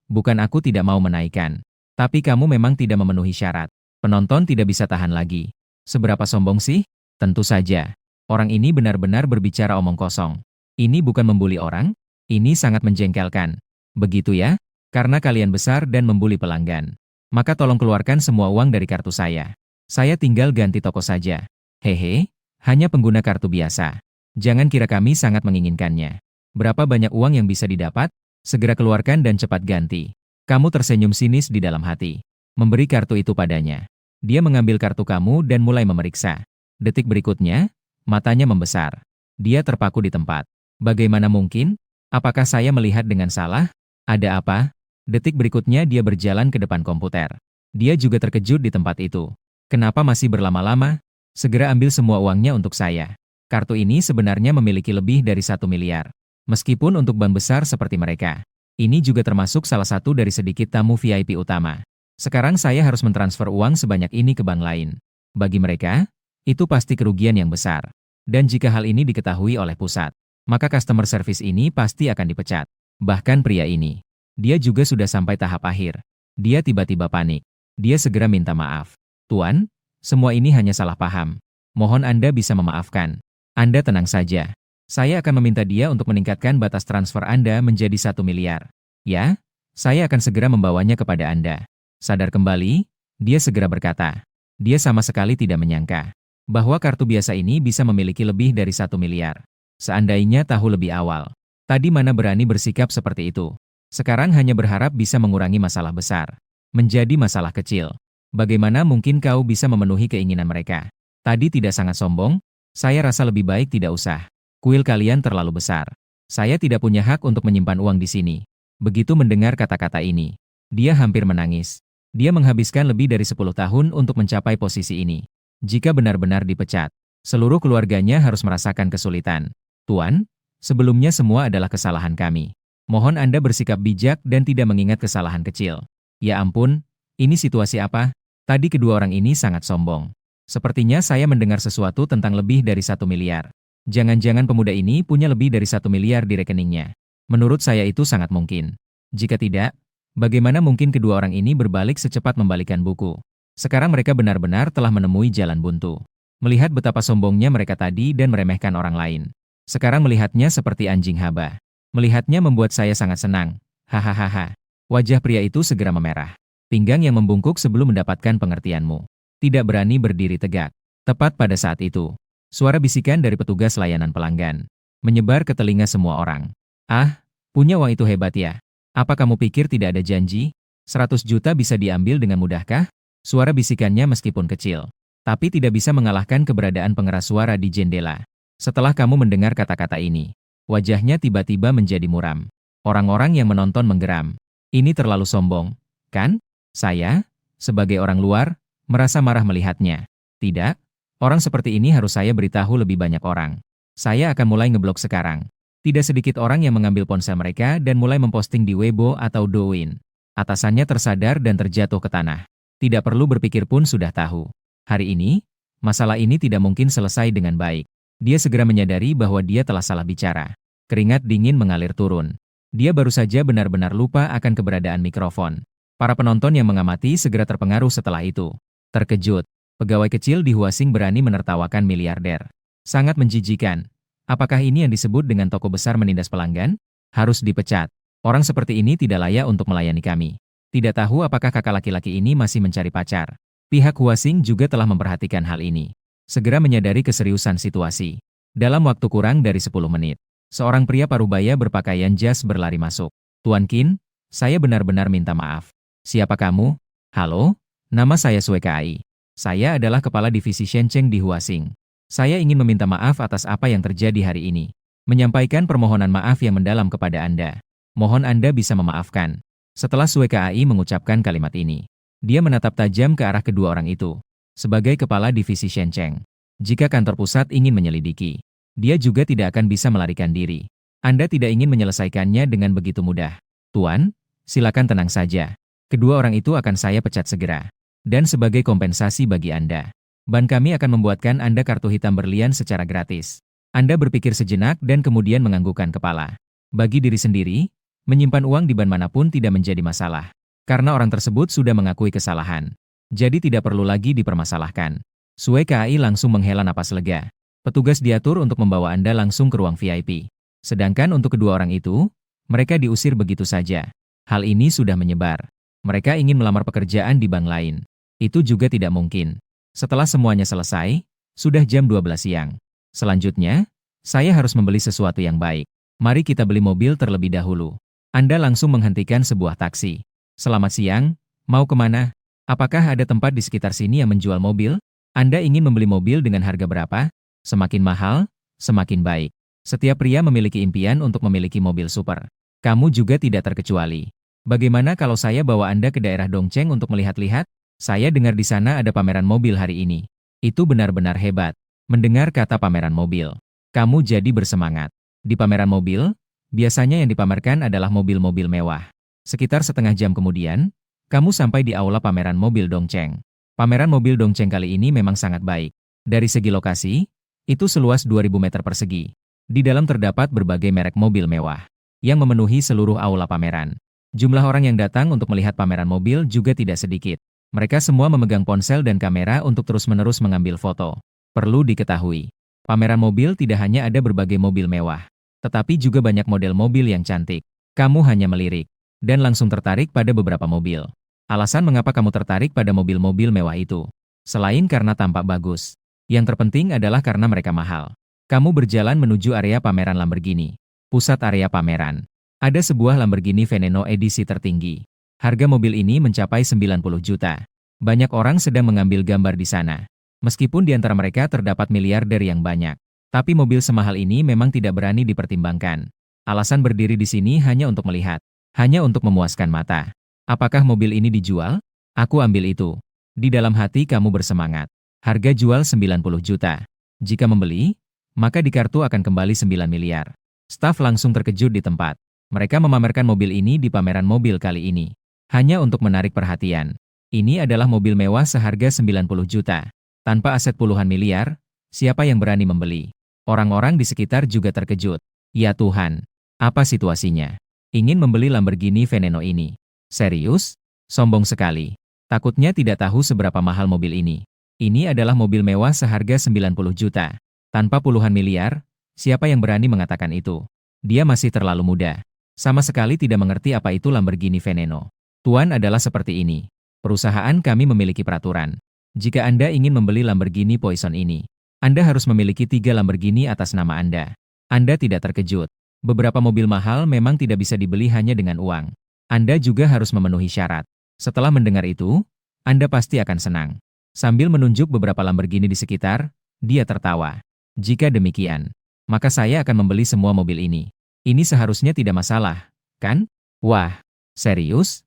Bukan aku tidak mau menaikkan. Tapi kamu memang tidak memenuhi syarat. Penonton tidak bisa tahan lagi. Seberapa sombong sih? Tentu saja. Orang ini benar-benar berbicara omong kosong. Ini bukan membuli orang, ini sangat menjengkelkan. Begitu ya? Karena kalian besar dan membuli pelanggan. Maka tolong keluarkan semua uang dari kartu saya. Saya tinggal ganti toko saja. Hehe, hanya pengguna kartu biasa. Jangan kira kami sangat menginginkannya. Berapa banyak uang yang bisa didapat? Segera keluarkan dan cepat ganti. Kamu tersenyum sinis di dalam hati. Memberi kartu itu padanya. Dia mengambil kartu kamu dan mulai memeriksa. Detik berikutnya, matanya membesar. Dia terpaku di tempat. Bagaimana mungkin? Apakah saya melihat dengan salah? Ada apa? Detik berikutnya dia berjalan ke depan komputer. Dia juga terkejut di tempat itu. Kenapa masih berlama-lama? Segera ambil semua uangnya untuk saya. Kartu ini sebenarnya memiliki lebih dari 1 miliar. Meskipun untuk bank besar seperti mereka. Ini juga termasuk salah satu dari sedikit tamu VIP utama. Sekarang saya harus mentransfer uang sebanyak ini ke bank lain. Bagi mereka, itu pasti kerugian yang besar. Dan jika hal ini diketahui oleh pusat, maka customer service ini pasti akan dipecat. Bahkan pria ini, dia juga sudah sampai tahap akhir. Dia tiba-tiba panik. Dia segera minta maaf. Tuan, semua ini hanya salah paham. Mohon Anda bisa memaafkan. Anda tenang saja. Saya akan meminta dia untuk meningkatkan batas transfer Anda menjadi 1 miliar. Ya, saya akan segera membawanya kepada Anda. Sadar kembali, dia segera berkata. Dia sama sekali tidak menyangka bahwa kartu biasa ini bisa memiliki lebih dari 1 miliar. Seandainya tahu lebih awal, tadi mana berani bersikap seperti itu. Sekarang hanya berharap bisa mengurangi masalah besar menjadi masalah kecil. Bagaimana mungkin kau bisa memenuhi keinginan mereka? Tadi tidak sangat sombong? Saya rasa lebih baik tidak usah. Kuil kalian terlalu besar. Saya tidak punya hak untuk menyimpan uang di sini. Begitu mendengar kata-kata ini, dia hampir menangis. Dia menghabiskan lebih dari 10 tahun untuk mencapai posisi ini. Jika benar-benar dipecat, seluruh keluarganya harus merasakan kesulitan. Tuan, sebelumnya semua adalah kesalahan kami. Mohon Anda bersikap bijak dan tidak mengingat kesalahan kecil. Ya ampun, ini situasi apa? Tadi kedua orang ini sangat sombong. Sepertinya saya mendengar sesuatu tentang lebih dari 1 miliar. Jangan-jangan pemuda ini punya lebih dari 1 miliar di rekeningnya. Menurut saya itu sangat mungkin. Jika tidak, bagaimana mungkin kedua orang ini berbalik secepat membalikan buku? Sekarang mereka benar-benar telah menemui jalan buntu. Melihat betapa sombongnya mereka tadi dan meremehkan orang lain. Sekarang melihatnya seperti anjing haba. Melihatnya membuat saya sangat senang. Hahaha. Wajah pria itu segera memerah. Pinggang yang membungkuk sebelum mendapatkan pengertianmu. Tidak berani berdiri tegak. Tepat pada saat itu, suara bisikan dari petugas layanan pelanggan menyebar ke telinga semua orang. Ah, punya uang itu hebat ya. Apa kamu pikir tidak ada janji? 100 juta bisa diambil dengan mudahkah? Suara bisikannya meskipun kecil, tapi tidak bisa mengalahkan keberadaan pengeras suara di jendela. Setelah kamu mendengar kata-kata ini, wajahnya tiba-tiba menjadi muram. Orang-orang yang menonton menggeram. Ini terlalu sombong, kan? Saya, sebagai orang luar, merasa marah melihatnya. Tidak, orang seperti ini harus saya beritahu lebih banyak orang. Saya akan mulai ngeblok sekarang. Tidak sedikit orang yang mengambil ponsel mereka dan mulai memposting di Weibo atau Douyin. Atasannya tersadar dan terjatuh ke tanah. Tidak perlu berpikir pun sudah tahu. Hari ini, masalah ini tidak mungkin selesai dengan baik. Dia segera menyadari bahwa dia telah salah bicara. Keringat dingin mengalir turun. Dia baru saja benar-benar lupa akan keberadaan mikrofon. Para penonton yang mengamati segera terpengaruh setelah itu. Terkejut. Pegawai kecil di Huasing berani menertawakan miliarder. Sangat menjijikan. Apakah ini yang disebut dengan toko besar menindas pelanggan? Harus dipecat. Orang seperti ini tidak layak untuk melayani kami. Tidak tahu apakah kakak laki-laki ini masih mencari pacar. Pihak Huasing juga telah memperhatikan hal ini. Segera menyadari keseriusan situasi. Dalam waktu kurang dari 10 menit, seorang pria parubaya berpakaian jas berlari masuk. Tuan Qin, saya benar-benar minta maaf. Siapa kamu? Halo, nama saya Sue Kai. Saya adalah kepala divisi Shenzhen di Huasing. Saya ingin meminta maaf atas apa yang terjadi hari ini. Menyampaikan permohonan maaf yang mendalam kepada Anda. Mohon Anda bisa memaafkan. Setelah Sue Kai mengucapkan kalimat ini, dia menatap tajam ke arah kedua orang itu. Sebagai kepala divisi Shenzhen, jika kantor pusat ingin menyelidiki, dia juga tidak akan bisa melarikan diri. Anda tidak ingin menyelesaikannya dengan begitu mudah. Tuan, silakan tenang saja. Kedua orang itu akan saya pecat segera. Dan sebagai kompensasi bagi Anda, Bank kami akan membuatkan Anda kartu hitam berlian secara gratis. Anda berpikir sejenak dan kemudian menganggukkan kepala. Bagi diri sendiri, menyimpan uang di bank manapun tidak menjadi masalah. Karena orang tersebut sudah mengakui kesalahan. Jadi tidak perlu lagi dipermasalahkan. Sue Kai langsung menghela napas lega. Petugas diatur untuk membawa Anda langsung ke ruang VIP. Sedangkan untuk kedua orang itu, mereka diusir begitu saja. Hal ini sudah menyebar. Mereka ingin melamar pekerjaan di bank lain. Itu juga tidak mungkin. Setelah semuanya selesai, sudah jam 12 siang. Selanjutnya, saya harus membeli sesuatu yang baik. Mari kita beli mobil terlebih dahulu. Anda langsung menghentikan sebuah taksi. Selamat siang, mau kemana? Apakah ada tempat di sekitar sini yang menjual mobil? Anda ingin membeli mobil dengan harga berapa? Semakin mahal, semakin baik. Setiap pria memiliki impian untuk memiliki mobil super. Kamu juga tidak terkecuali. Bagaimana kalau saya bawa Anda ke daerah Dongcheng untuk melihat-lihat? Saya dengar di sana ada pameran mobil hari ini. Itu benar-benar hebat. Mendengar kata pameran mobil, kamu jadi bersemangat. Di pameran mobil, biasanya yang dipamerkan adalah mobil-mobil mewah. Sekitar setengah jam kemudian, kamu sampai di aula pameran mobil Dongcheng. Pameran mobil Dongcheng kali ini memang sangat baik. Dari segi lokasi, itu seluas 2000 meter persegi. Di dalam terdapat berbagai merek mobil mewah yang memenuhi seluruh aula pameran. Jumlah orang yang datang untuk melihat pameran mobil juga tidak sedikit. Mereka semua memegang ponsel dan kamera untuk terus-menerus mengambil foto. Perlu diketahui, pameran mobil tidak hanya ada berbagai mobil mewah, tetapi juga banyak model mobil yang cantik. Kamu hanya melirik dan langsung tertarik pada beberapa mobil. Alasan mengapa kamu tertarik pada mobil-mobil mewah itu, selain karena tampak bagus, yang terpenting adalah karena mereka mahal. Kamu berjalan menuju area pameran Lamborghini. Pusat area pameran. Ada sebuah Lamborghini Veneno edisi tertinggi. Harga mobil ini mencapai 90 juta. Banyak orang sedang mengambil gambar di sana. Meskipun di antara mereka terdapat miliarder yang banyak. Tapi mobil semahal ini memang tidak berani dipertimbangkan. Alasan berdiri di sini hanya untuk melihat. Hanya untuk memuaskan mata. Apakah mobil ini dijual? Aku ambil itu. Di dalam hati kamu bersemangat. Harga jual 90 juta. Jika membeli, maka di kartu akan kembali 9 miliar. Staf langsung terkejut di tempat. Mereka memamerkan mobil ini di pameran mobil kali ini. Hanya untuk menarik perhatian. Ini adalah mobil mewah seharga 90 juta. Tanpa aset puluhan miliar, siapa yang berani membeli? Orang-orang di sekitar juga terkejut. Ya Tuhan, apa situasinya? Ingin membeli Lamborghini Veneno ini. Serius? Sombong sekali. Takutnya tidak tahu seberapa mahal mobil ini. Ini adalah mobil mewah seharga 90 juta. Tanpa puluhan miliar, siapa yang berani mengatakan itu? Dia masih terlalu muda. Sama sekali tidak mengerti apa itu Lamborghini Veneno. Tuan adalah seperti ini. Perusahaan kami memiliki peraturan. Jika Anda ingin membeli Lamborghini Poison ini, Anda harus memiliki 3 Lamborghini atas nama Anda. Anda tidak terkejut. Beberapa mobil mahal memang tidak bisa dibeli hanya dengan uang. Anda juga harus memenuhi syarat. Setelah mendengar itu, Anda pasti akan senang. Sambil menunjuk beberapa Lamborghini di sekitar, dia tertawa. Jika demikian, maka saya akan membeli semua mobil ini. Ini seharusnya tidak masalah, kan? Wah, serius?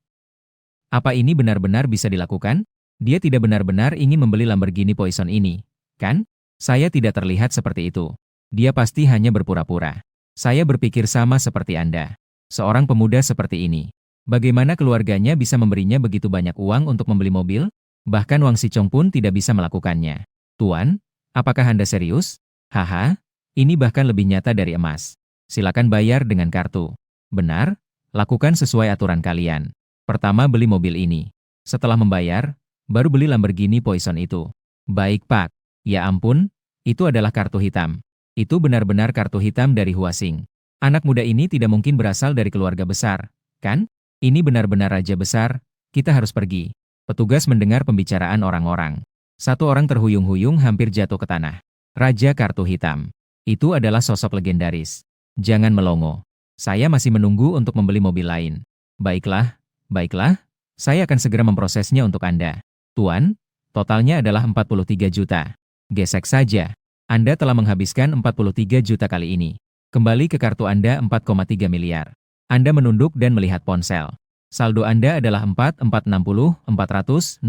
Apa ini benar-benar bisa dilakukan? Dia tidak benar-benar ingin membeli Lamborghini Poison ini, kan? Saya tidak terlihat seperti itu. Dia pasti hanya berpura-pura. Saya berpikir sama seperti Anda. Seorang pemuda seperti ini. Bagaimana keluarganya bisa memberinya begitu banyak uang untuk membeli mobil? Bahkan Wang Sichong pun tidak bisa melakukannya. Tuan, apakah Anda serius? Haha, ini bahkan lebih nyata dari emas. Silakan bayar dengan kartu. Benar, lakukan sesuai aturan kalian. Pertama beli mobil ini. Setelah membayar, baru beli Lamborghini Poison itu. Baik Pak. Ya ampun, itu adalah kartu hitam. Itu benar-benar kartu hitam dari Huasing. Anak muda ini tidak mungkin berasal dari keluarga besar, kan? Ini benar-benar raja besar, kita harus pergi. Petugas mendengar pembicaraan orang-orang. Satu orang terhuyung-huyung hampir jatuh ke tanah. Raja kartu hitam. Itu adalah sosok legendaris. Jangan melongo. Saya masih menunggu untuk membeli mobil lain. Baiklah, baiklah. Saya akan segera memprosesnya untuk Anda. Tuan, totalnya adalah 43 juta. Gesek saja. Anda telah menghabiskan 43 juta kali ini. Kembali ke kartu Anda 4,3 miliar. Anda menunduk dan melihat ponsel. Saldo Anda adalah 4,460,400,000.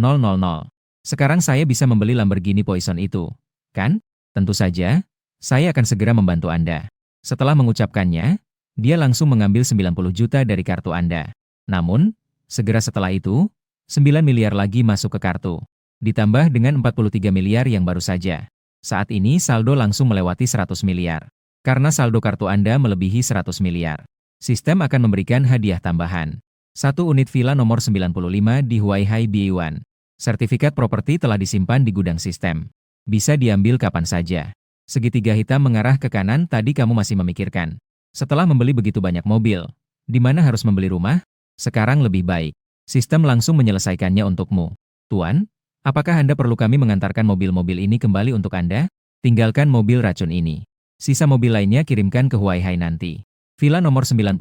Sekarang saya bisa membeli Lamborghini Poison itu, kan? Tentu saja, saya akan segera membantu Anda. Setelah mengucapkannya, dia langsung mengambil 90 juta dari kartu Anda. Namun, segera setelah itu, 9 miliar lagi masuk ke kartu. Ditambah dengan 43 miliar yang baru saja. Saat ini saldo langsung melewati 100 miliar. Karena saldo kartu Anda melebihi 100 miliar. Sistem akan memberikan hadiah tambahan. 1 unit villa nomor 95 di Huaihai Biyuan. Sertifikat properti telah disimpan di gudang sistem. Bisa diambil kapan saja. Segitiga hitam mengarah ke kanan tadi kamu masih memikirkan. Setelah membeli begitu banyak mobil, di mana harus membeli rumah? Sekarang lebih baik. Sistem langsung menyelesaikannya untukmu. Tuan, apakah Anda perlu kami mengantarkan mobil-mobil ini kembali untuk Anda? Tinggalkan mobil racun ini. Sisa mobil lainnya kirimkan ke Huaihai nanti. Villa nomor 95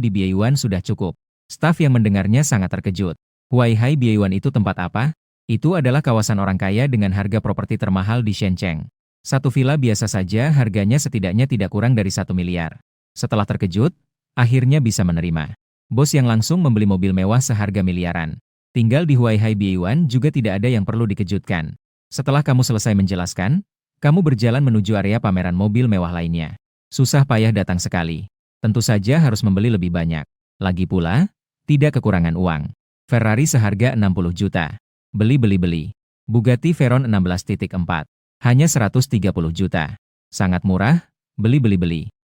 di Biyuan sudah cukup. Staf yang mendengarnya sangat terkejut. Huaihai Biyuan itu tempat apa? Itu adalah kawasan orang kaya dengan harga properti termahal di Shenzhen. Satu villa biasa saja harganya setidaknya tidak kurang dari 1 miliar. Setelah terkejut, akhirnya bisa menerima. Bos yang langsung membeli mobil mewah seharga miliaran. Tinggal di Huaihai Biyuan juga tidak ada yang perlu dikejutkan. Setelah kamu selesai menjelaskan, kamu berjalan menuju area pameran mobil mewah lainnya. Susah payah datang sekali. Tentu saja harus membeli lebih banyak. Lagi pula, tidak kekurangan uang. Ferrari seharga 60 juta. Beli. Bugatti Veyron 16.4. Hanya 130 juta. Sangat murah, beli.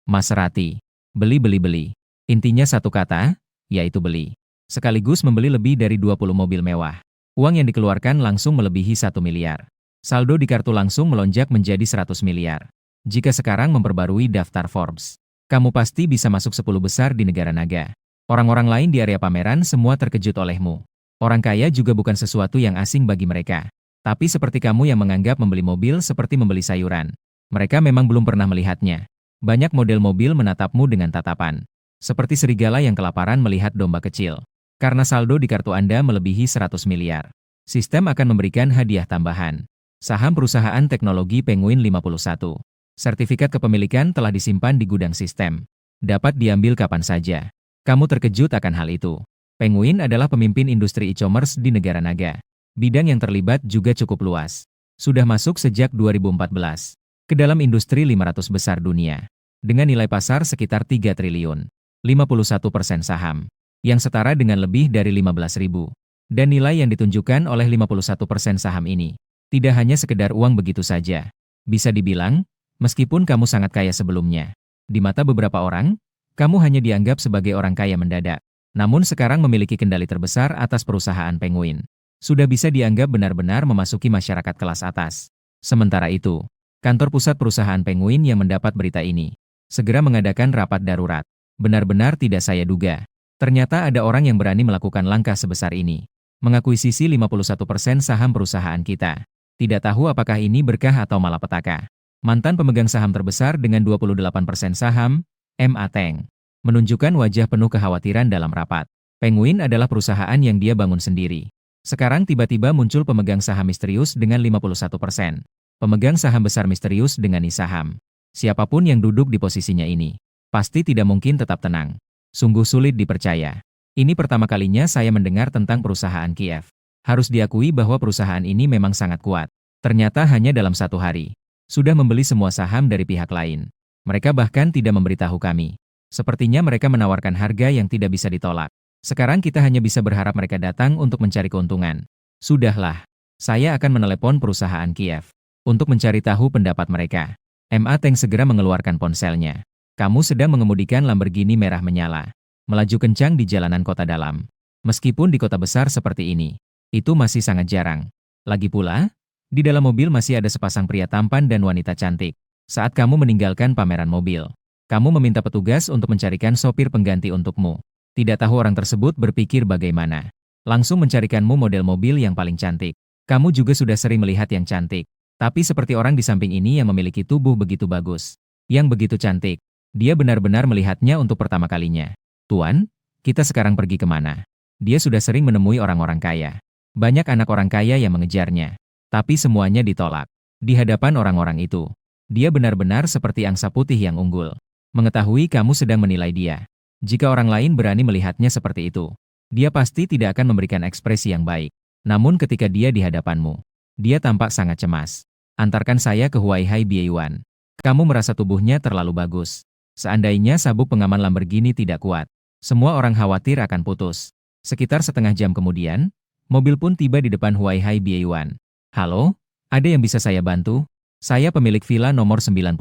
Maserati. Beli. Intinya satu kata, yaitu beli. Sekaligus membeli lebih dari 20 mobil mewah. Uang yang dikeluarkan langsung melebihi 1 miliar. Saldo di kartu langsung melonjak menjadi 100 miliar. Jika sekarang memperbarui daftar Forbes, kamu pasti bisa masuk 10 besar di negara naga. Orang-orang lain di area pameran semua terkejut olehmu. Orang kaya juga bukan sesuatu yang asing bagi mereka. Tapi seperti kamu yang menganggap membeli mobil seperti membeli sayuran. Mereka memang belum pernah melihatnya. Banyak model mobil menatapmu dengan tatapan. Seperti serigala yang kelaparan melihat domba kecil. Karena saldo di kartu Anda melebihi 100 miliar. Sistem akan memberikan hadiah tambahan. Saham perusahaan teknologi Penguin 51. Sertifikat kepemilikan telah disimpan di gudang sistem. Dapat diambil kapan saja. Kamu terkejut akan hal itu. Penguin adalah pemimpin industri e-commerce di negara naga. Bidang yang terlibat juga cukup luas. Sudah masuk sejak 2014 ke dalam industri 500 besar dunia. Dengan nilai pasar sekitar 3 triliun. 51% saham. Yang setara dengan lebih dari 15.000. Dan nilai yang ditunjukkan oleh 51% saham ini. Tidak hanya sekedar uang begitu saja. Bisa dibilang, meskipun kamu sangat kaya sebelumnya. Di mata beberapa orang, kamu hanya dianggap sebagai orang kaya mendadak. Namun sekarang memiliki kendali terbesar atas perusahaan Penguin. Sudah bisa dianggap benar-benar memasuki masyarakat kelas atas. Sementara itu, kantor pusat perusahaan Penguin yang mendapat berita ini segera mengadakan rapat darurat. Benar-benar tidak saya duga. Ternyata ada orang yang berani melakukan langkah sebesar ini. Mengakuisisi 51% saham perusahaan kita. Tidak tahu apakah ini berkah atau malapetaka. Mantan pemegang saham terbesar dengan 28% saham, M.A. Teng, menunjukkan wajah penuh kekhawatiran dalam rapat. Penguin adalah perusahaan yang dia bangun sendiri. Sekarang tiba-tiba muncul pemegang saham misterius dengan 51%. Pemegang saham besar misterius dengan saham. Siapapun yang duduk di posisinya ini, pasti tidak mungkin tetap tenang. Sungguh sulit dipercaya. Ini pertama kalinya saya mendengar tentang perusahaan Kiev. Harus diakui bahwa perusahaan ini memang sangat kuat. Ternyata hanya dalam 1 hari, sudah membeli semua saham dari pihak lain. Mereka bahkan tidak memberitahu kami. Sepertinya mereka menawarkan harga yang tidak bisa ditolak. Sekarang kita hanya bisa berharap mereka datang untuk mencari keuntungan. Sudahlah, saya akan menelepon perusahaan Kiev untuk mencari tahu pendapat mereka. M.A. Teng segera mengeluarkan ponselnya. Kamu sedang mengemudikan Lamborghini merah menyala. Melaju kencang di jalanan kota dalam. Meskipun di kota besar seperti ini, itu masih sangat jarang. Lagi pula, di dalam mobil masih ada sepasang pria tampan dan wanita cantik. Saat kamu meninggalkan pameran mobil, kamu meminta petugas untuk mencarikan sopir pengganti untukmu. Tidak tahu orang tersebut berpikir bagaimana. Langsung mencarikanmu model mobil yang paling cantik. Kamu juga sudah sering melihat yang cantik. Tapi seperti orang di samping ini yang memiliki tubuh begitu bagus. Yang begitu cantik. Dia benar-benar melihatnya untuk pertama kalinya. Tuan, kita sekarang pergi kemana? Dia sudah sering menemui orang-orang kaya. Banyak anak orang kaya yang mengejarnya. Tapi semuanya ditolak. Di hadapan orang-orang itu, dia benar-benar seperti angsa putih yang unggul. Mengetahui kamu sedang menilai dia. Jika orang lain berani melihatnya seperti itu, dia pasti tidak akan memberikan ekspresi yang baik. Namun ketika dia di hadapanmu, dia tampak sangat cemas. Antarkan saya ke Huaihai Biyuan. Kamu merasa tubuhnya terlalu bagus. Seandainya sabuk pengaman Lamborghini tidak kuat, semua orang khawatir akan putus. Sekitar setengah jam kemudian, mobil pun tiba di depan Huaihai Biyuan. Halo, ada yang bisa saya bantu? Saya pemilik villa nomor 95.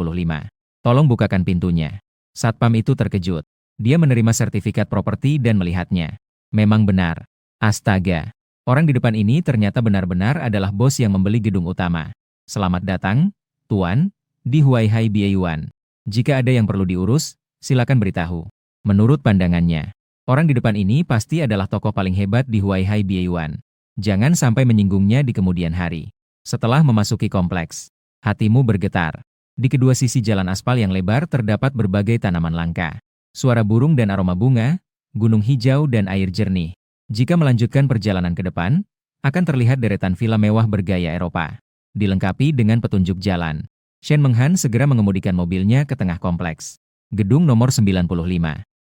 Tolong bukakan pintunya. Satpam itu terkejut. Dia menerima sertifikat properti dan melihatnya. Memang benar. Astaga. Orang di depan ini ternyata benar-benar adalah bos yang membeli gedung utama. Selamat datang, Tuan, di Huaihai Biayuan. Jika ada yang perlu diurus, silakan beritahu. Menurut pandangannya, orang di depan ini pasti adalah tokoh paling hebat di Huaihai Biayuan. Jangan sampai menyinggungnya di kemudian hari. Setelah memasuki kompleks, hatimu bergetar. Di kedua sisi jalan aspal yang lebar terdapat berbagai tanaman langka. Suara burung dan aroma bunga, gunung hijau dan air jernih. Jika melanjutkan perjalanan ke depan, akan terlihat deretan villa mewah bergaya Eropa. Dilengkapi dengan petunjuk jalan. Shen Menghan segera mengemudikan mobilnya ke tengah kompleks. Gedung nomor 95.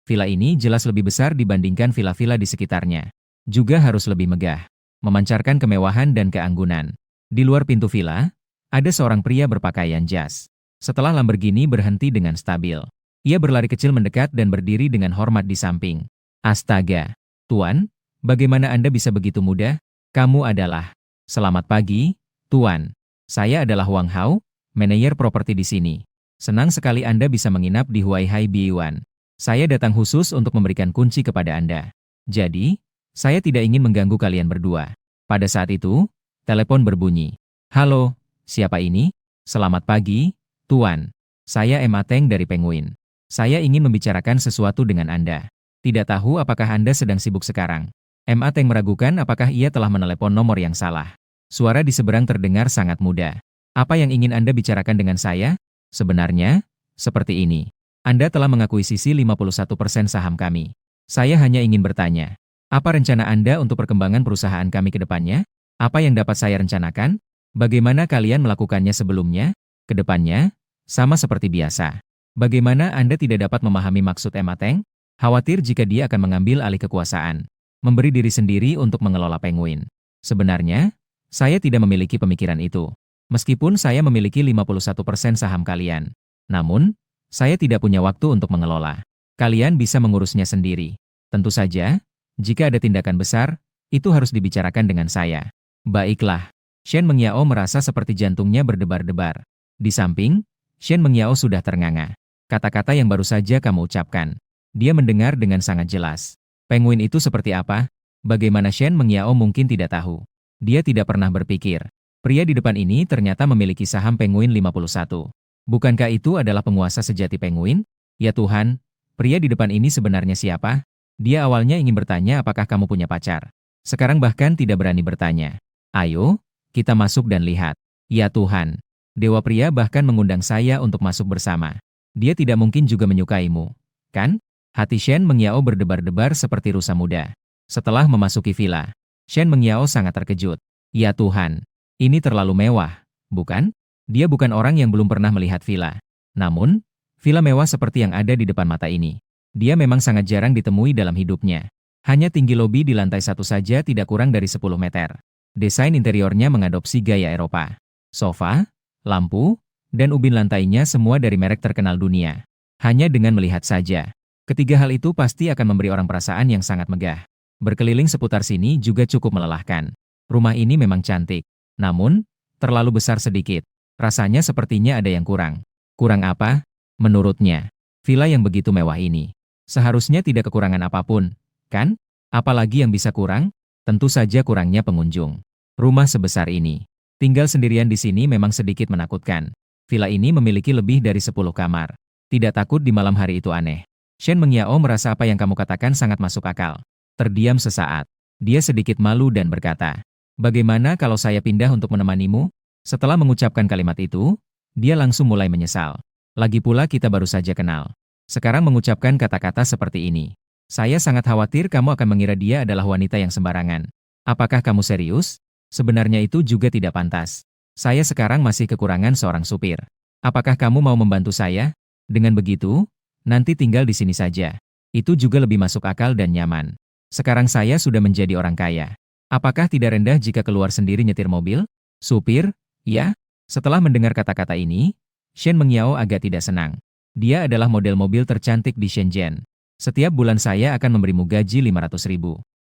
Villa ini jelas lebih besar dibandingkan villa-villa di sekitarnya. Juga harus lebih megah, memancarkan kemewahan dan keanggunan. Di luar pintu villa, ada seorang pria berpakaian jas. Setelah Lamborghini berhenti dengan stabil, ia berlari kecil mendekat dan berdiri dengan hormat di samping. Astaga, Tuan, bagaimana Anda bisa begitu mudah? Kamu adalah... Selamat pagi, Tuan. Saya adalah Wang Hao, manajer properti di sini. Senang sekali Anda bisa menginap di Huaihai Biayuan. Saya datang khusus untuk memberikan kunci kepada Anda. Jadi, saya tidak ingin mengganggu kalian berdua. Pada saat itu, telepon berbunyi. Halo, siapa ini? Selamat pagi, Tuan. Saya Emma Teng dari Penguin. Saya ingin membicarakan sesuatu dengan Anda. Tidak tahu apakah Anda sedang sibuk sekarang. Emma Teng meragukan apakah ia telah menelepon nomor yang salah. Suara di seberang terdengar sangat muda. Apa yang ingin Anda bicarakan dengan saya? Sebenarnya, seperti ini. Anda telah mengakuisisi 51% saham kami. Saya hanya ingin bertanya, apa rencana Anda untuk perkembangan perusahaan kami ke depannya? Apa yang dapat saya rencanakan? Bagaimana kalian melakukannya sebelumnya? Ke depannya, sama seperti biasa. Bagaimana Anda tidak dapat memahami maksud Emma Teng? Khawatir jika dia akan mengambil alih kekuasaan. Memberi diri sendiri untuk mengelola Penguin. Sebenarnya, saya tidak memiliki pemikiran itu. Meskipun saya memiliki 51% saham kalian. Namun, saya tidak punya waktu untuk mengelola. Kalian bisa mengurusnya sendiri. Tentu saja, jika ada tindakan besar, itu harus dibicarakan dengan saya. Baiklah. Shen Mengyao merasa seperti jantungnya berdebar-debar. Di samping, Shen Mengyao sudah ternganga. Kata-kata yang baru saja kamu ucapkan. Dia mendengar dengan sangat jelas. Penguin itu seperti apa? Bagaimana Shen Mengyao mungkin tidak tahu? Dia tidak pernah berpikir. Pria di depan ini ternyata memiliki saham Penguin 51. Bukankah itu adalah penguasa sejati Penguin? Ya Tuhan, pria di depan ini sebenarnya siapa? Dia awalnya ingin bertanya apakah kamu punya pacar. Sekarang bahkan tidak berani bertanya. Ayo, kita masuk dan lihat. Ya Tuhan, Dewa Pria bahkan mengundang saya untuk masuk bersama. Dia tidak mungkin juga menyukaimu, kan? Hati Shen Mengyao berdebar-debar seperti rusa muda. Setelah memasuki villa, Shen Mengyao sangat terkejut. Ya Tuhan, ini terlalu mewah, bukan? Dia bukan orang yang belum pernah melihat villa. Namun, villa mewah seperti yang ada di depan mata ini, dia memang sangat jarang ditemui dalam hidupnya. Hanya tinggi lobi di lantai satu saja tidak kurang dari 10 meter. Desain interiornya mengadopsi gaya Eropa. Sofa, lampu, dan ubin lantainya semua dari merek terkenal dunia. Hanya dengan melihat saja, ketiga hal itu pasti akan memberi orang perasaan yang sangat megah. Berkeliling seputar sini juga cukup melelahkan. Rumah ini memang cantik. Namun, terlalu besar sedikit. Rasanya sepertinya ada yang kurang. Kurang apa? Menurutnya, villa yang begitu mewah ini seharusnya tidak kekurangan apapun, kan? Apalagi yang bisa kurang? Tentu saja kurangnya pengunjung. Rumah sebesar ini, tinggal sendirian di sini memang sedikit menakutkan. Villa ini memiliki lebih dari 10 kamar. Tidak takut di malam hari itu aneh. Shen Mengyao merasa apa yang kamu katakan sangat masuk akal. Terdiam sesaat. Dia sedikit malu dan berkata, bagaimana kalau saya pindah untuk menemanimu? Setelah mengucapkan kalimat itu, dia langsung mulai menyesal. Lagi pula kita baru saja kenal. Sekarang mengucapkan kata-kata seperti ini. Saya sangat khawatir kamu akan mengira dia adalah wanita yang sembarangan. Apakah kamu serius? Sebenarnya itu juga tidak pantas. Saya sekarang masih kekurangan seorang supir. Apakah kamu mau membantu saya? Dengan begitu, nanti tinggal di sini saja. Itu juga lebih masuk akal dan nyaman. Sekarang saya sudah menjadi orang kaya. Apakah tidak rendah jika keluar sendiri nyetir mobil? Supir? Ya? Setelah mendengar kata-kata ini, Shen Mengyao agak tidak senang. Dia adalah model mobil tercantik di Shenzhen. Setiap bulan saya akan memberimu gaji 500.000.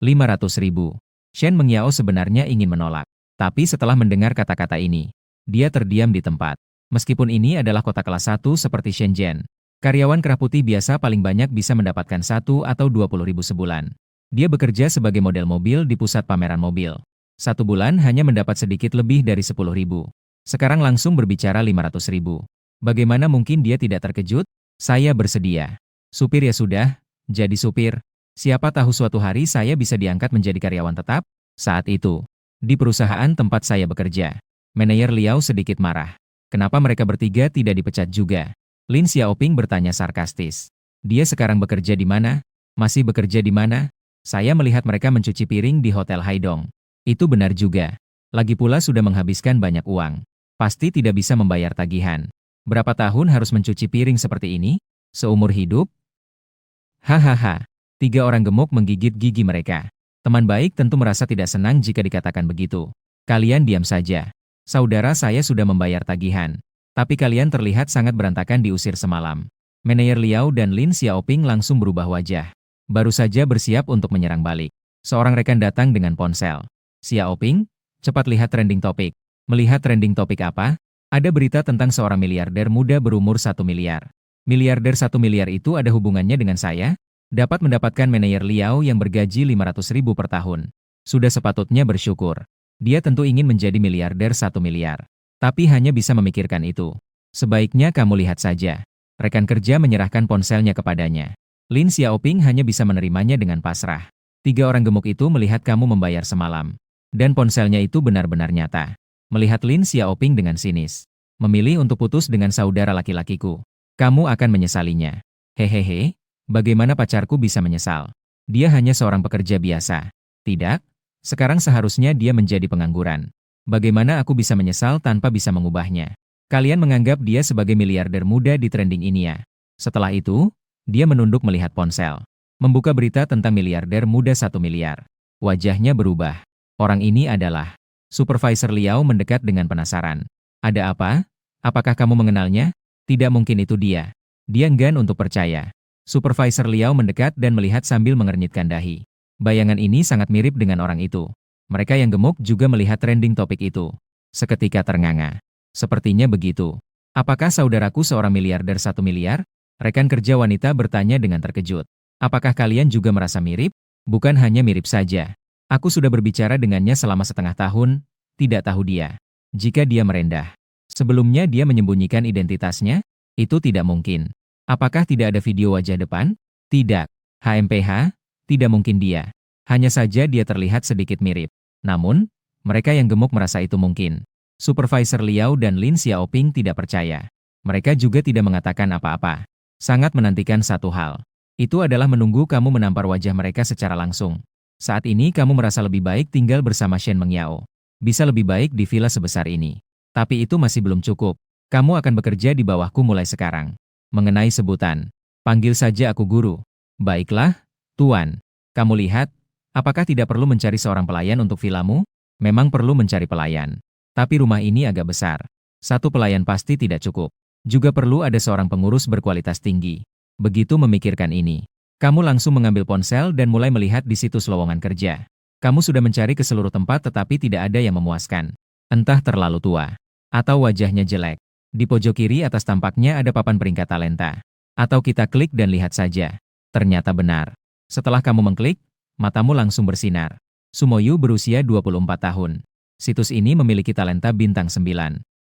500.000. Shen Mengyao sebenarnya ingin menolak. Tapi setelah mendengar kata-kata ini, dia terdiam di tempat. Meskipun ini adalah kota kelas 1 seperti Shenzhen, karyawan kerah putih biasa paling banyak bisa mendapatkan 1 atau 20 ribu sebulan. Dia bekerja sebagai model mobil di pusat pameran mobil. 1 bulan hanya mendapat sedikit lebih dari 10 ribu. Sekarang langsung berbicara 500 ribu. Bagaimana mungkin dia tidak terkejut? Saya bersedia. Supir ya sudah, jadi supir. Siapa tahu suatu hari saya bisa diangkat menjadi karyawan tetap? Saat itu, di perusahaan tempat saya bekerja, manajer Liao sedikit marah. Kenapa mereka bertiga tidak dipecat juga? Lin Xiaoping bertanya sarkastis. Dia sekarang bekerja di mana? Masih bekerja di mana? Saya melihat mereka mencuci piring di Hotel Haidong. Itu benar juga. Lagi pula sudah menghabiskan banyak uang. Pasti tidak bisa membayar tagihan. Berapa tahun harus mencuci piring seperti ini? Seumur hidup? Hahaha. 3 orang gemuk menggigit gigi mereka. Teman baik tentu merasa tidak senang jika dikatakan begitu. Kalian diam saja. Saudara saya sudah membayar tagihan. Tapi kalian terlihat sangat berantakan diusir semalam. Manajer Liao dan Lin Xiaoping langsung berubah wajah. Baru saja bersiap untuk menyerang balik. Seorang rekan datang dengan ponsel. Xiaoping, cepat lihat trending topik. Melihat trending topik apa? Ada berita tentang seorang miliarder muda berumur 1 miliar. Miliarder 1 miliar itu ada hubungannya dengan saya? Dapat mendapatkan manajer Liao yang bergaji 500 ribu per tahun. Sudah sepatutnya bersyukur. Dia tentu ingin menjadi miliarder 1 miliar. Tapi hanya bisa memikirkan itu. Sebaiknya kamu lihat saja. Rekan kerja menyerahkan ponselnya kepadanya. Lin Xiaoping hanya bisa menerimanya dengan pasrah. 3 orang gemuk itu melihat kamu membayar semalam. Dan ponselnya itu benar-benar nyata. Melihat Lin Xiaoping dengan sinis. Memilih untuk putus dengan saudara laki-lakiku. Kamu akan menyesalinya. Hehehe. Bagaimana pacarku bisa menyesal? Dia hanya seorang pekerja biasa. Tidak? Sekarang seharusnya dia menjadi pengangguran. Bagaimana aku bisa menyesal tanpa bisa mengubahnya? Kalian menganggap dia sebagai miliarder muda di trending ini ya. Setelah itu, dia menunduk melihat ponsel. Membuka berita tentang miliarder muda 1 miliar. Wajahnya berubah. Orang ini adalah Supervisor Liao mendekat dengan penasaran. Ada apa? Apakah kamu mengenalnya? Tidak mungkin itu dia. Dia enggan untuk percaya. Supervisor Liao mendekat dan melihat sambil mengernyitkan dahi. Bayangan ini sangat mirip dengan orang itu. Mereka yang gemuk juga melihat trending topik itu. Seketika ternganga. Sepertinya begitu. Apakah saudaraku seorang miliarder 1 miliar? Rekan kerja wanita bertanya dengan terkejut. Apakah kalian juga merasa mirip? Bukan hanya mirip saja. Aku sudah berbicara dengannya selama setengah tahun, tidak tahu dia. Jika dia merendah. Sebelumnya dia menyembunyikan identitasnya? Itu tidak mungkin. Apakah tidak ada video wajah depan? Tidak. HMPH? Tidak mungkin dia. Hanya saja dia terlihat sedikit mirip. Namun, mereka yang gemuk merasa itu mungkin. Supervisor Liao dan Lin Xiaoping tidak percaya. Mereka juga tidak mengatakan apa-apa. Sangat menantikan satu hal. Itu adalah menunggu kamu menampar wajah mereka secara langsung. Saat ini kamu merasa lebih baik tinggal bersama Shen Mengyao. Bisa lebih baik di villa sebesar ini. Tapi itu masih belum cukup. Kamu akan bekerja di bawahku mulai sekarang. Mengenai sebutan, panggil saja aku guru. Baiklah, Tuan. Kamu lihat, apakah tidak perlu mencari seorang pelayan untuk vilamu? Memang perlu mencari pelayan. Tapi rumah ini agak besar. 1 pelayan pasti tidak cukup. Juga perlu ada seorang pengurus berkualitas tinggi. Begitu memikirkan ini, kamu langsung mengambil ponsel dan mulai melihat di situs lowongan kerja. Kamu sudah mencari ke seluruh tempat tetapi tidak ada yang memuaskan. Entah terlalu tua, atau wajahnya jelek. Di pojok kiri atas tampaknya ada papan peringkat talenta. Atau kita klik dan lihat saja. Ternyata benar. Setelah kamu mengklik, matamu langsung bersinar. Sumoyu berusia 24 tahun. Situs ini memiliki talenta bintang 9.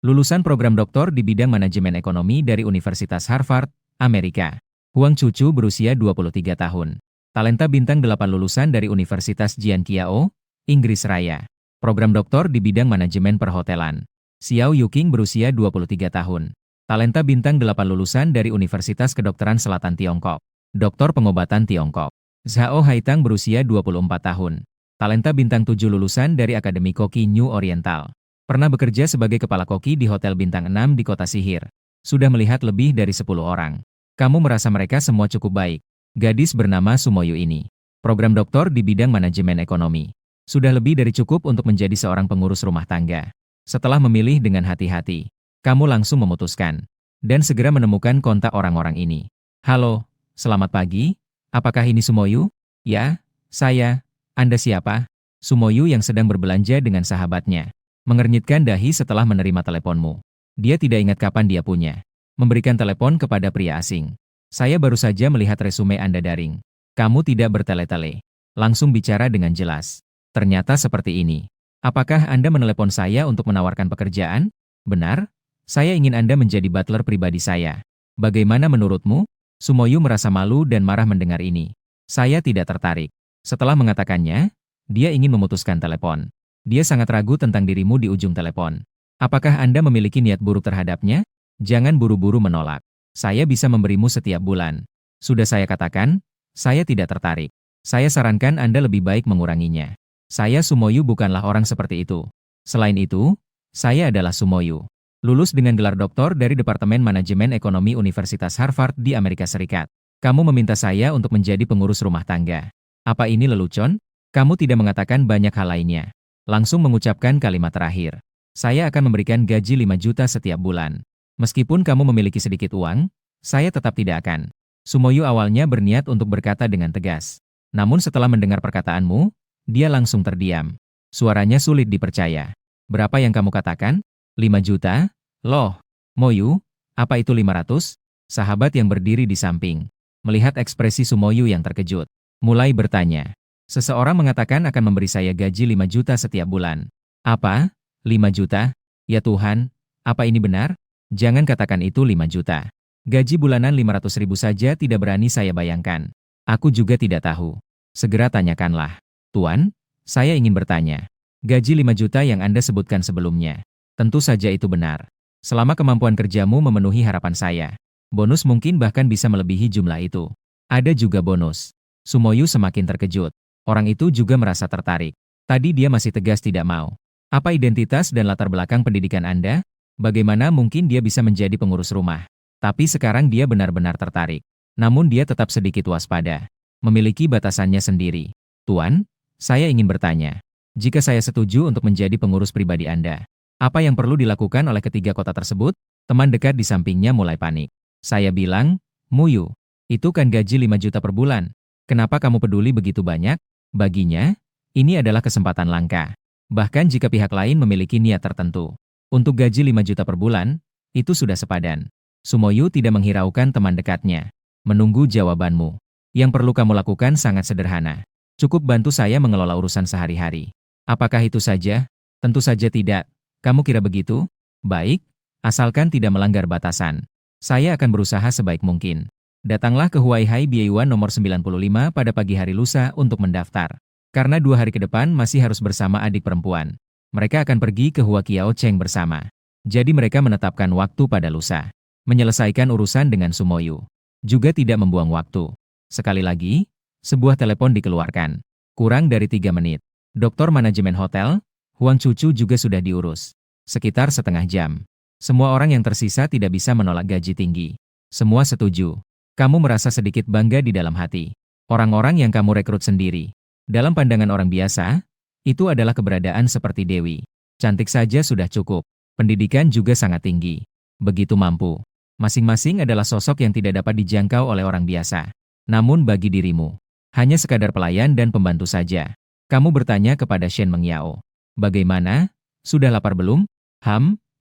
Lulusan program doktor di bidang manajemen ekonomi dari Universitas Harvard, Amerika. Huang Cucu berusia 23 tahun. Talenta bintang 8 lulusan dari Universitas Jianqiao, Inggris Raya. Program doktor di bidang manajemen perhotelan. Xiao Yuqing berusia 23 tahun. Talenta bintang 8 lulusan dari Universitas Kedokteran Selatan Tiongkok. Doktor pengobatan Tiongkok. Zhao Haitang berusia 24 tahun. Talenta bintang 7 lulusan dari Akademi Koki New Oriental. Pernah bekerja sebagai kepala koki di Hotel Bintang 6 di Kota Sihir. Sudah melihat lebih dari 10 orang. Kamu merasa mereka semua cukup baik. Gadis bernama Sumoyu ini. Program doktor di bidang manajemen ekonomi. Sudah lebih dari cukup untuk menjadi seorang pengurus rumah tangga. Setelah memilih dengan hati-hati, kamu langsung memutuskan. Dan segera menemukan kontak orang-orang ini. Halo, selamat pagi. Apakah ini Sumoyu? Ya, saya. Anda siapa? Sumoyu yang sedang berbelanja dengan sahabatnya. Mengernyitkan dahi setelah menerima teleponmu. Dia tidak ingat kapan dia punya. Memberikan telepon kepada pria asing. Saya baru saja melihat resume Anda daring. Kamu tidak bertele-tele. Langsung bicara dengan jelas. Ternyata seperti ini. Apakah Anda menelepon saya untuk menawarkan pekerjaan? Benar? Saya ingin Anda menjadi butler pribadi saya. Bagaimana menurutmu? Sumoyu merasa malu dan marah mendengar ini. Saya tidak tertarik. Setelah mengatakannya, dia ingin memutuskan telepon. Dia sangat ragu tentang dirimu di ujung telepon. Apakah Anda memiliki niat buruk terhadapnya? Jangan buru-buru menolak. Saya bisa memberimu setiap bulan. Sudah saya katakan, saya tidak tertarik. Saya sarankan Anda lebih baik menguranginya. Saya Sumoyu bukanlah orang seperti itu. Selain itu, saya adalah Sumoyu. Lulus dengan gelar doktor dari Departemen Manajemen Ekonomi Universitas Harvard di Amerika Serikat. Kamu meminta saya untuk menjadi pengurus rumah tangga. Apa ini lelucon? Kamu tidak mengatakan banyak hal lainnya. Langsung mengucapkan kalimat terakhir. Saya akan memberikan gaji 5 juta setiap bulan. Meskipun kamu memiliki sedikit uang, saya tetap tidak akan. Sumoyu awalnya berniat untuk berkata dengan tegas. Namun setelah mendengar perkataanmu, dia langsung terdiam. Suaranya sulit dipercaya. Berapa yang kamu katakan? 5 juta? Loh, Moyu, apa itu 500? Sahabat yang berdiri di samping, melihat ekspresi Sumoyu yang terkejut, mulai bertanya. Seseorang mengatakan akan memberi saya gaji 5 juta setiap bulan. Apa? 5 juta? Ya Tuhan, apa ini benar? Jangan katakan itu 5 juta. Gaji bulanan 500 ribu saja tidak berani saya bayangkan. Aku juga tidak tahu. Segera tanyakanlah. Tuan, saya ingin bertanya. Gaji 5 juta yang Anda sebutkan sebelumnya. Tentu saja itu benar. Selama kemampuan kerjamu memenuhi harapan saya. Bonus mungkin bahkan bisa melebihi jumlah itu. Ada juga bonus. Sumoyu semakin terkejut. Orang itu juga merasa tertarik. Tadi dia masih tegas tidak mau. Apa identitas dan latar belakang pendidikan Anda? Bagaimana mungkin dia bisa menjadi pengurus rumah? Tapi sekarang dia benar-benar tertarik. Namun dia tetap sedikit waspada. Memiliki batasannya sendiri. Tuan, saya ingin bertanya. Jika saya setuju untuk menjadi pengurus pribadi Anda, apa yang perlu dilakukan oleh ketiga kota tersebut? Teman dekat di sampingnya mulai panik. Saya bilang, Muyu, itu kan gaji 5 juta per bulan. Kenapa kamu peduli begitu banyak? Baginya, ini adalah kesempatan langka. Bahkan jika pihak lain memiliki niat tertentu. Untuk gaji 5 juta per bulan, itu sudah sepadan. Sumoyu tidak menghiraukan teman dekatnya. Menunggu jawabanmu. Yang perlu kamu lakukan sangat sederhana. Cukup bantu saya mengelola urusan sehari-hari. Apakah itu saja? Tentu saja tidak. Kamu kira begitu? Baik, asalkan tidak melanggar batasan. Saya akan berusaha sebaik mungkin. Datanglah ke Huaihai Biayuan nomor 95 pada pagi hari lusa untuk mendaftar. Karena 2 hari ke depan masih harus bersama adik perempuan. Mereka akan pergi ke Huaqiao Cheng bersama. Jadi mereka menetapkan waktu pada lusa. Menyelesaikan urusan dengan Sumoyu. Juga tidak membuang waktu. Sekali lagi, sebuah telepon dikeluarkan. Kurang dari 3 menit. Doktor manajemen hotel, Huang Cucu juga sudah diurus. Sekitar setengah jam. Semua orang yang tersisa tidak bisa menolak gaji tinggi. Semua setuju. Kamu merasa sedikit bangga di dalam hati. Orang-orang yang kamu rekrut sendiri. Dalam pandangan orang biasa, itu adalah keberadaan seperti Dewi. Cantik saja sudah cukup. Pendidikan juga sangat tinggi. Begitu mampu. Masing-masing adalah sosok yang tidak dapat dijangkau oleh orang biasa. Namun bagi dirimu, hanya sekadar pelayan dan pembantu saja. Kamu bertanya kepada Shen Mengyao. Bagaimana? Sudah lapar belum?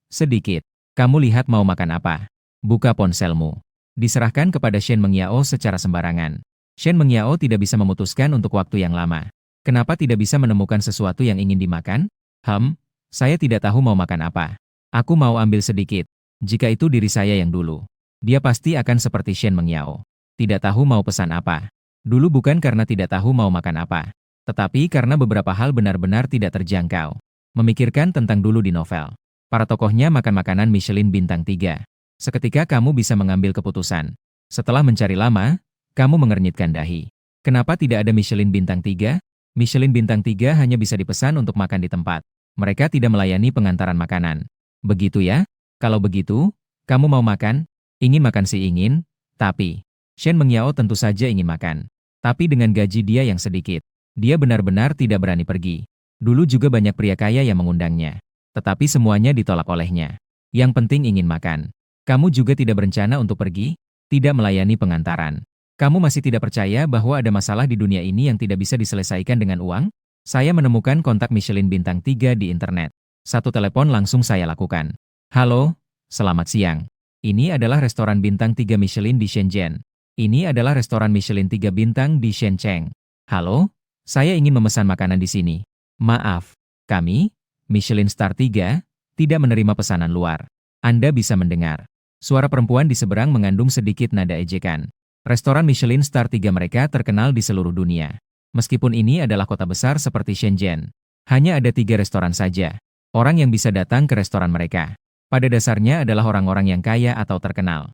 Sedikit. Kamu lihat mau makan apa? Buka ponselmu. Diserahkan kepada Shen Mengyao secara sembarangan. Shen Mengyao tidak bisa memutuskan untuk waktu yang lama. Kenapa tidak bisa menemukan sesuatu yang ingin dimakan? Saya tidak tahu mau makan apa. Aku mau ambil sedikit. Jika itu diri saya yang dulu, dia pasti akan seperti Shen Mengyao. Tidak tahu mau pesan apa. Dulu bukan karena tidak tahu mau makan apa, tetapi karena beberapa hal benar-benar tidak terjangkau. Memikirkan tentang dulu di novel. Para tokohnya makan makanan Michelin bintang 3. Seketika kamu bisa mengambil keputusan. Setelah mencari lama, kamu mengernyitkan dahi. Kenapa tidak ada Michelin bintang 3? Michelin bintang 3 hanya bisa dipesan untuk makan di tempat. Mereka tidak melayani pengantaran makanan. Begitu ya? Kalau begitu, kamu mau makan? Ingin makan sih ingin, tapi Shen Mengyao tentu saja ingin makan. Tapi dengan gaji dia yang sedikit, dia benar-benar tidak berani pergi. Dulu juga banyak pria kaya yang mengundangnya. Tetapi semuanya ditolak olehnya. Yang penting ingin makan. Kamu juga tidak berencana untuk pergi? Tidak melayani pengantaran. Kamu masih tidak percaya bahwa ada masalah di dunia ini yang tidak bisa diselesaikan dengan uang? Saya menemukan kontak Michelin bintang 3 di internet. Satu telepon langsung saya lakukan. Halo, selamat siang. Ini adalah restoran bintang 3 Michelin di Shenzhen. Ini adalah restoran Michelin 3 bintang di Shenzhen. Halo, saya ingin memesan makanan di sini. Maaf, kami, Michelin Star 3, tidak menerima pesanan luar. Anda bisa mendengar. Suara perempuan di seberang mengandung sedikit nada ejekan. Restoran Michelin Star 3 mereka terkenal di seluruh dunia. Meskipun ini adalah kota besar seperti Shenzhen, hanya ada 3 restoran saja. Orang yang bisa datang ke restoran mereka, pada dasarnya adalah orang-orang yang kaya atau terkenal.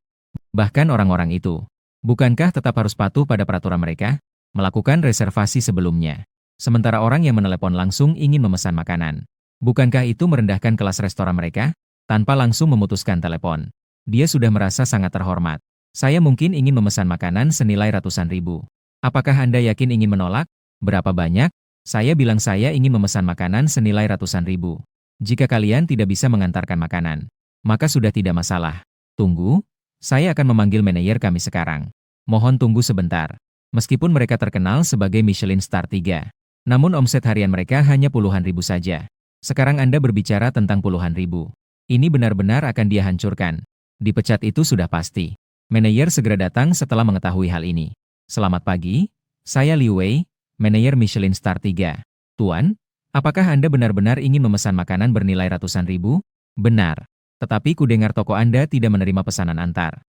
Bahkan orang-orang itu, bukankah tetap harus patuh pada peraturan mereka? Melakukan reservasi sebelumnya. Sementara orang yang menelepon langsung ingin memesan makanan. Bukankah itu merendahkan kelas restoran mereka? Tanpa langsung memutuskan telepon. Dia sudah merasa sangat terhormat. Saya mungkin ingin memesan makanan senilai ratusan ribu. Apakah Anda yakin ingin menolak? Berapa banyak? Saya bilang saya ingin memesan makanan senilai ratusan ribu. Jika kalian tidak bisa mengantarkan makanan, maka sudah tidak masalah. Tunggu, saya akan memanggil manajer kami sekarang. Mohon tunggu sebentar. Meskipun mereka terkenal sebagai Michelin Star 3, namun omset harian mereka hanya puluhan ribu saja. Sekarang Anda berbicara tentang puluhan ribu. Ini benar-benar akan dia hancurkan. Dipecat itu sudah pasti. Manajer segera datang setelah mengetahui hal ini. Selamat pagi, saya Liu Wei, manajer Michelin Star 3. Tuan, apakah Anda benar-benar ingin memesan makanan bernilai ratusan ribu? Benar. Tetapi ku dengar toko Anda tidak menerima pesanan antar.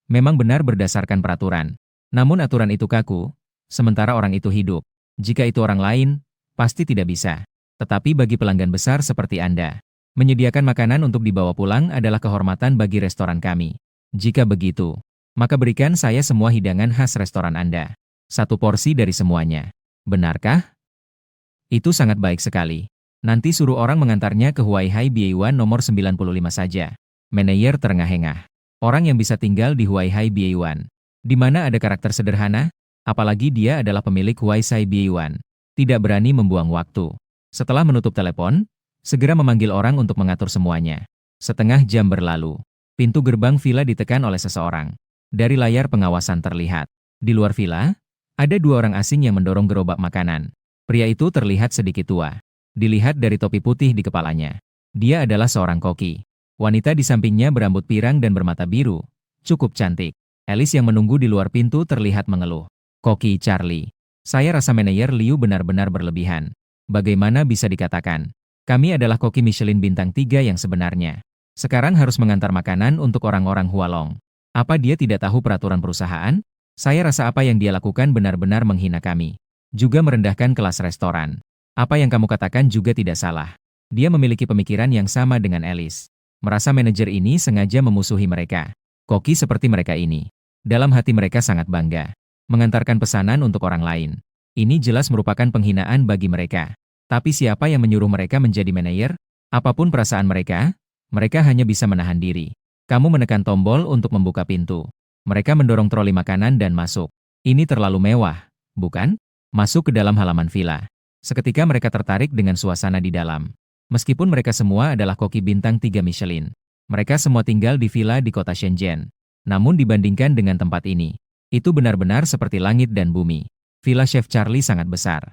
Memang benar berdasarkan peraturan. Namun aturan itu kaku, sementara orang itu hidup. Jika itu orang lain, pasti tidak bisa. Tetapi bagi pelanggan besar seperti Anda, menyediakan makanan untuk dibawa pulang adalah kehormatan bagi restoran kami. Jika begitu, maka berikan saya semua hidangan khas restoran Anda. Satu porsi dari semuanya. Benarkah? Itu sangat baik sekali. Nanti suruh orang mengantarnya ke Huaihai Biayuan nomor 95 saja. Manajer terengah-engah. Orang yang bisa tinggal di Huaihai Biayuan, di mana ada karakter sederhana, apalagi dia adalah pemilik Huaihai Biayuan, tidak berani membuang waktu. Setelah menutup telepon, segera memanggil orang untuk mengatur semuanya. Setengah jam berlalu. Pintu gerbang villa ditekan oleh seseorang. Dari layar pengawasan terlihat. Di luar villa, ada 2 orang asing yang mendorong gerobak makanan. Pria itu terlihat sedikit tua. Dilihat dari topi putih di kepalanya. Dia adalah seorang koki. Wanita di sampingnya berambut pirang dan bermata biru. Cukup cantik. Alice yang menunggu di luar pintu terlihat mengeluh. Koki Charlie. Saya rasa manajer Liu benar-benar berlebihan. Bagaimana bisa dikatakan? Kami adalah koki Michelin bintang 3 yang sebenarnya. Sekarang harus mengantar makanan untuk orang-orang Hualong. Apa dia tidak tahu peraturan perusahaan? Saya rasa apa yang dia lakukan benar-benar menghina kami. Juga merendahkan kelas restoran. Apa yang kamu katakan juga tidak salah. Dia memiliki pemikiran yang sama dengan Alice. Merasa manajer ini sengaja memusuhi mereka. Koki seperti mereka ini. Dalam hati mereka sangat bangga. Mengantarkan pesanan untuk orang lain. Ini jelas merupakan penghinaan bagi mereka. Tapi siapa yang menyuruh mereka menjadi manajer? Apapun perasaan mereka, mereka hanya bisa menahan diri. Kamu menekan tombol untuk membuka pintu. Mereka mendorong troli makanan dan masuk. Ini terlalu mewah, bukan? Masuk ke dalam halaman villa. Seketika mereka tertarik dengan suasana di dalam. Meskipun mereka semua adalah koki bintang 3 Michelin. Mereka semua tinggal di villa di kota Shenzhen. Namun dibandingkan dengan tempat ini, itu benar-benar seperti langit dan bumi. Villa Chef Charlie sangat besar.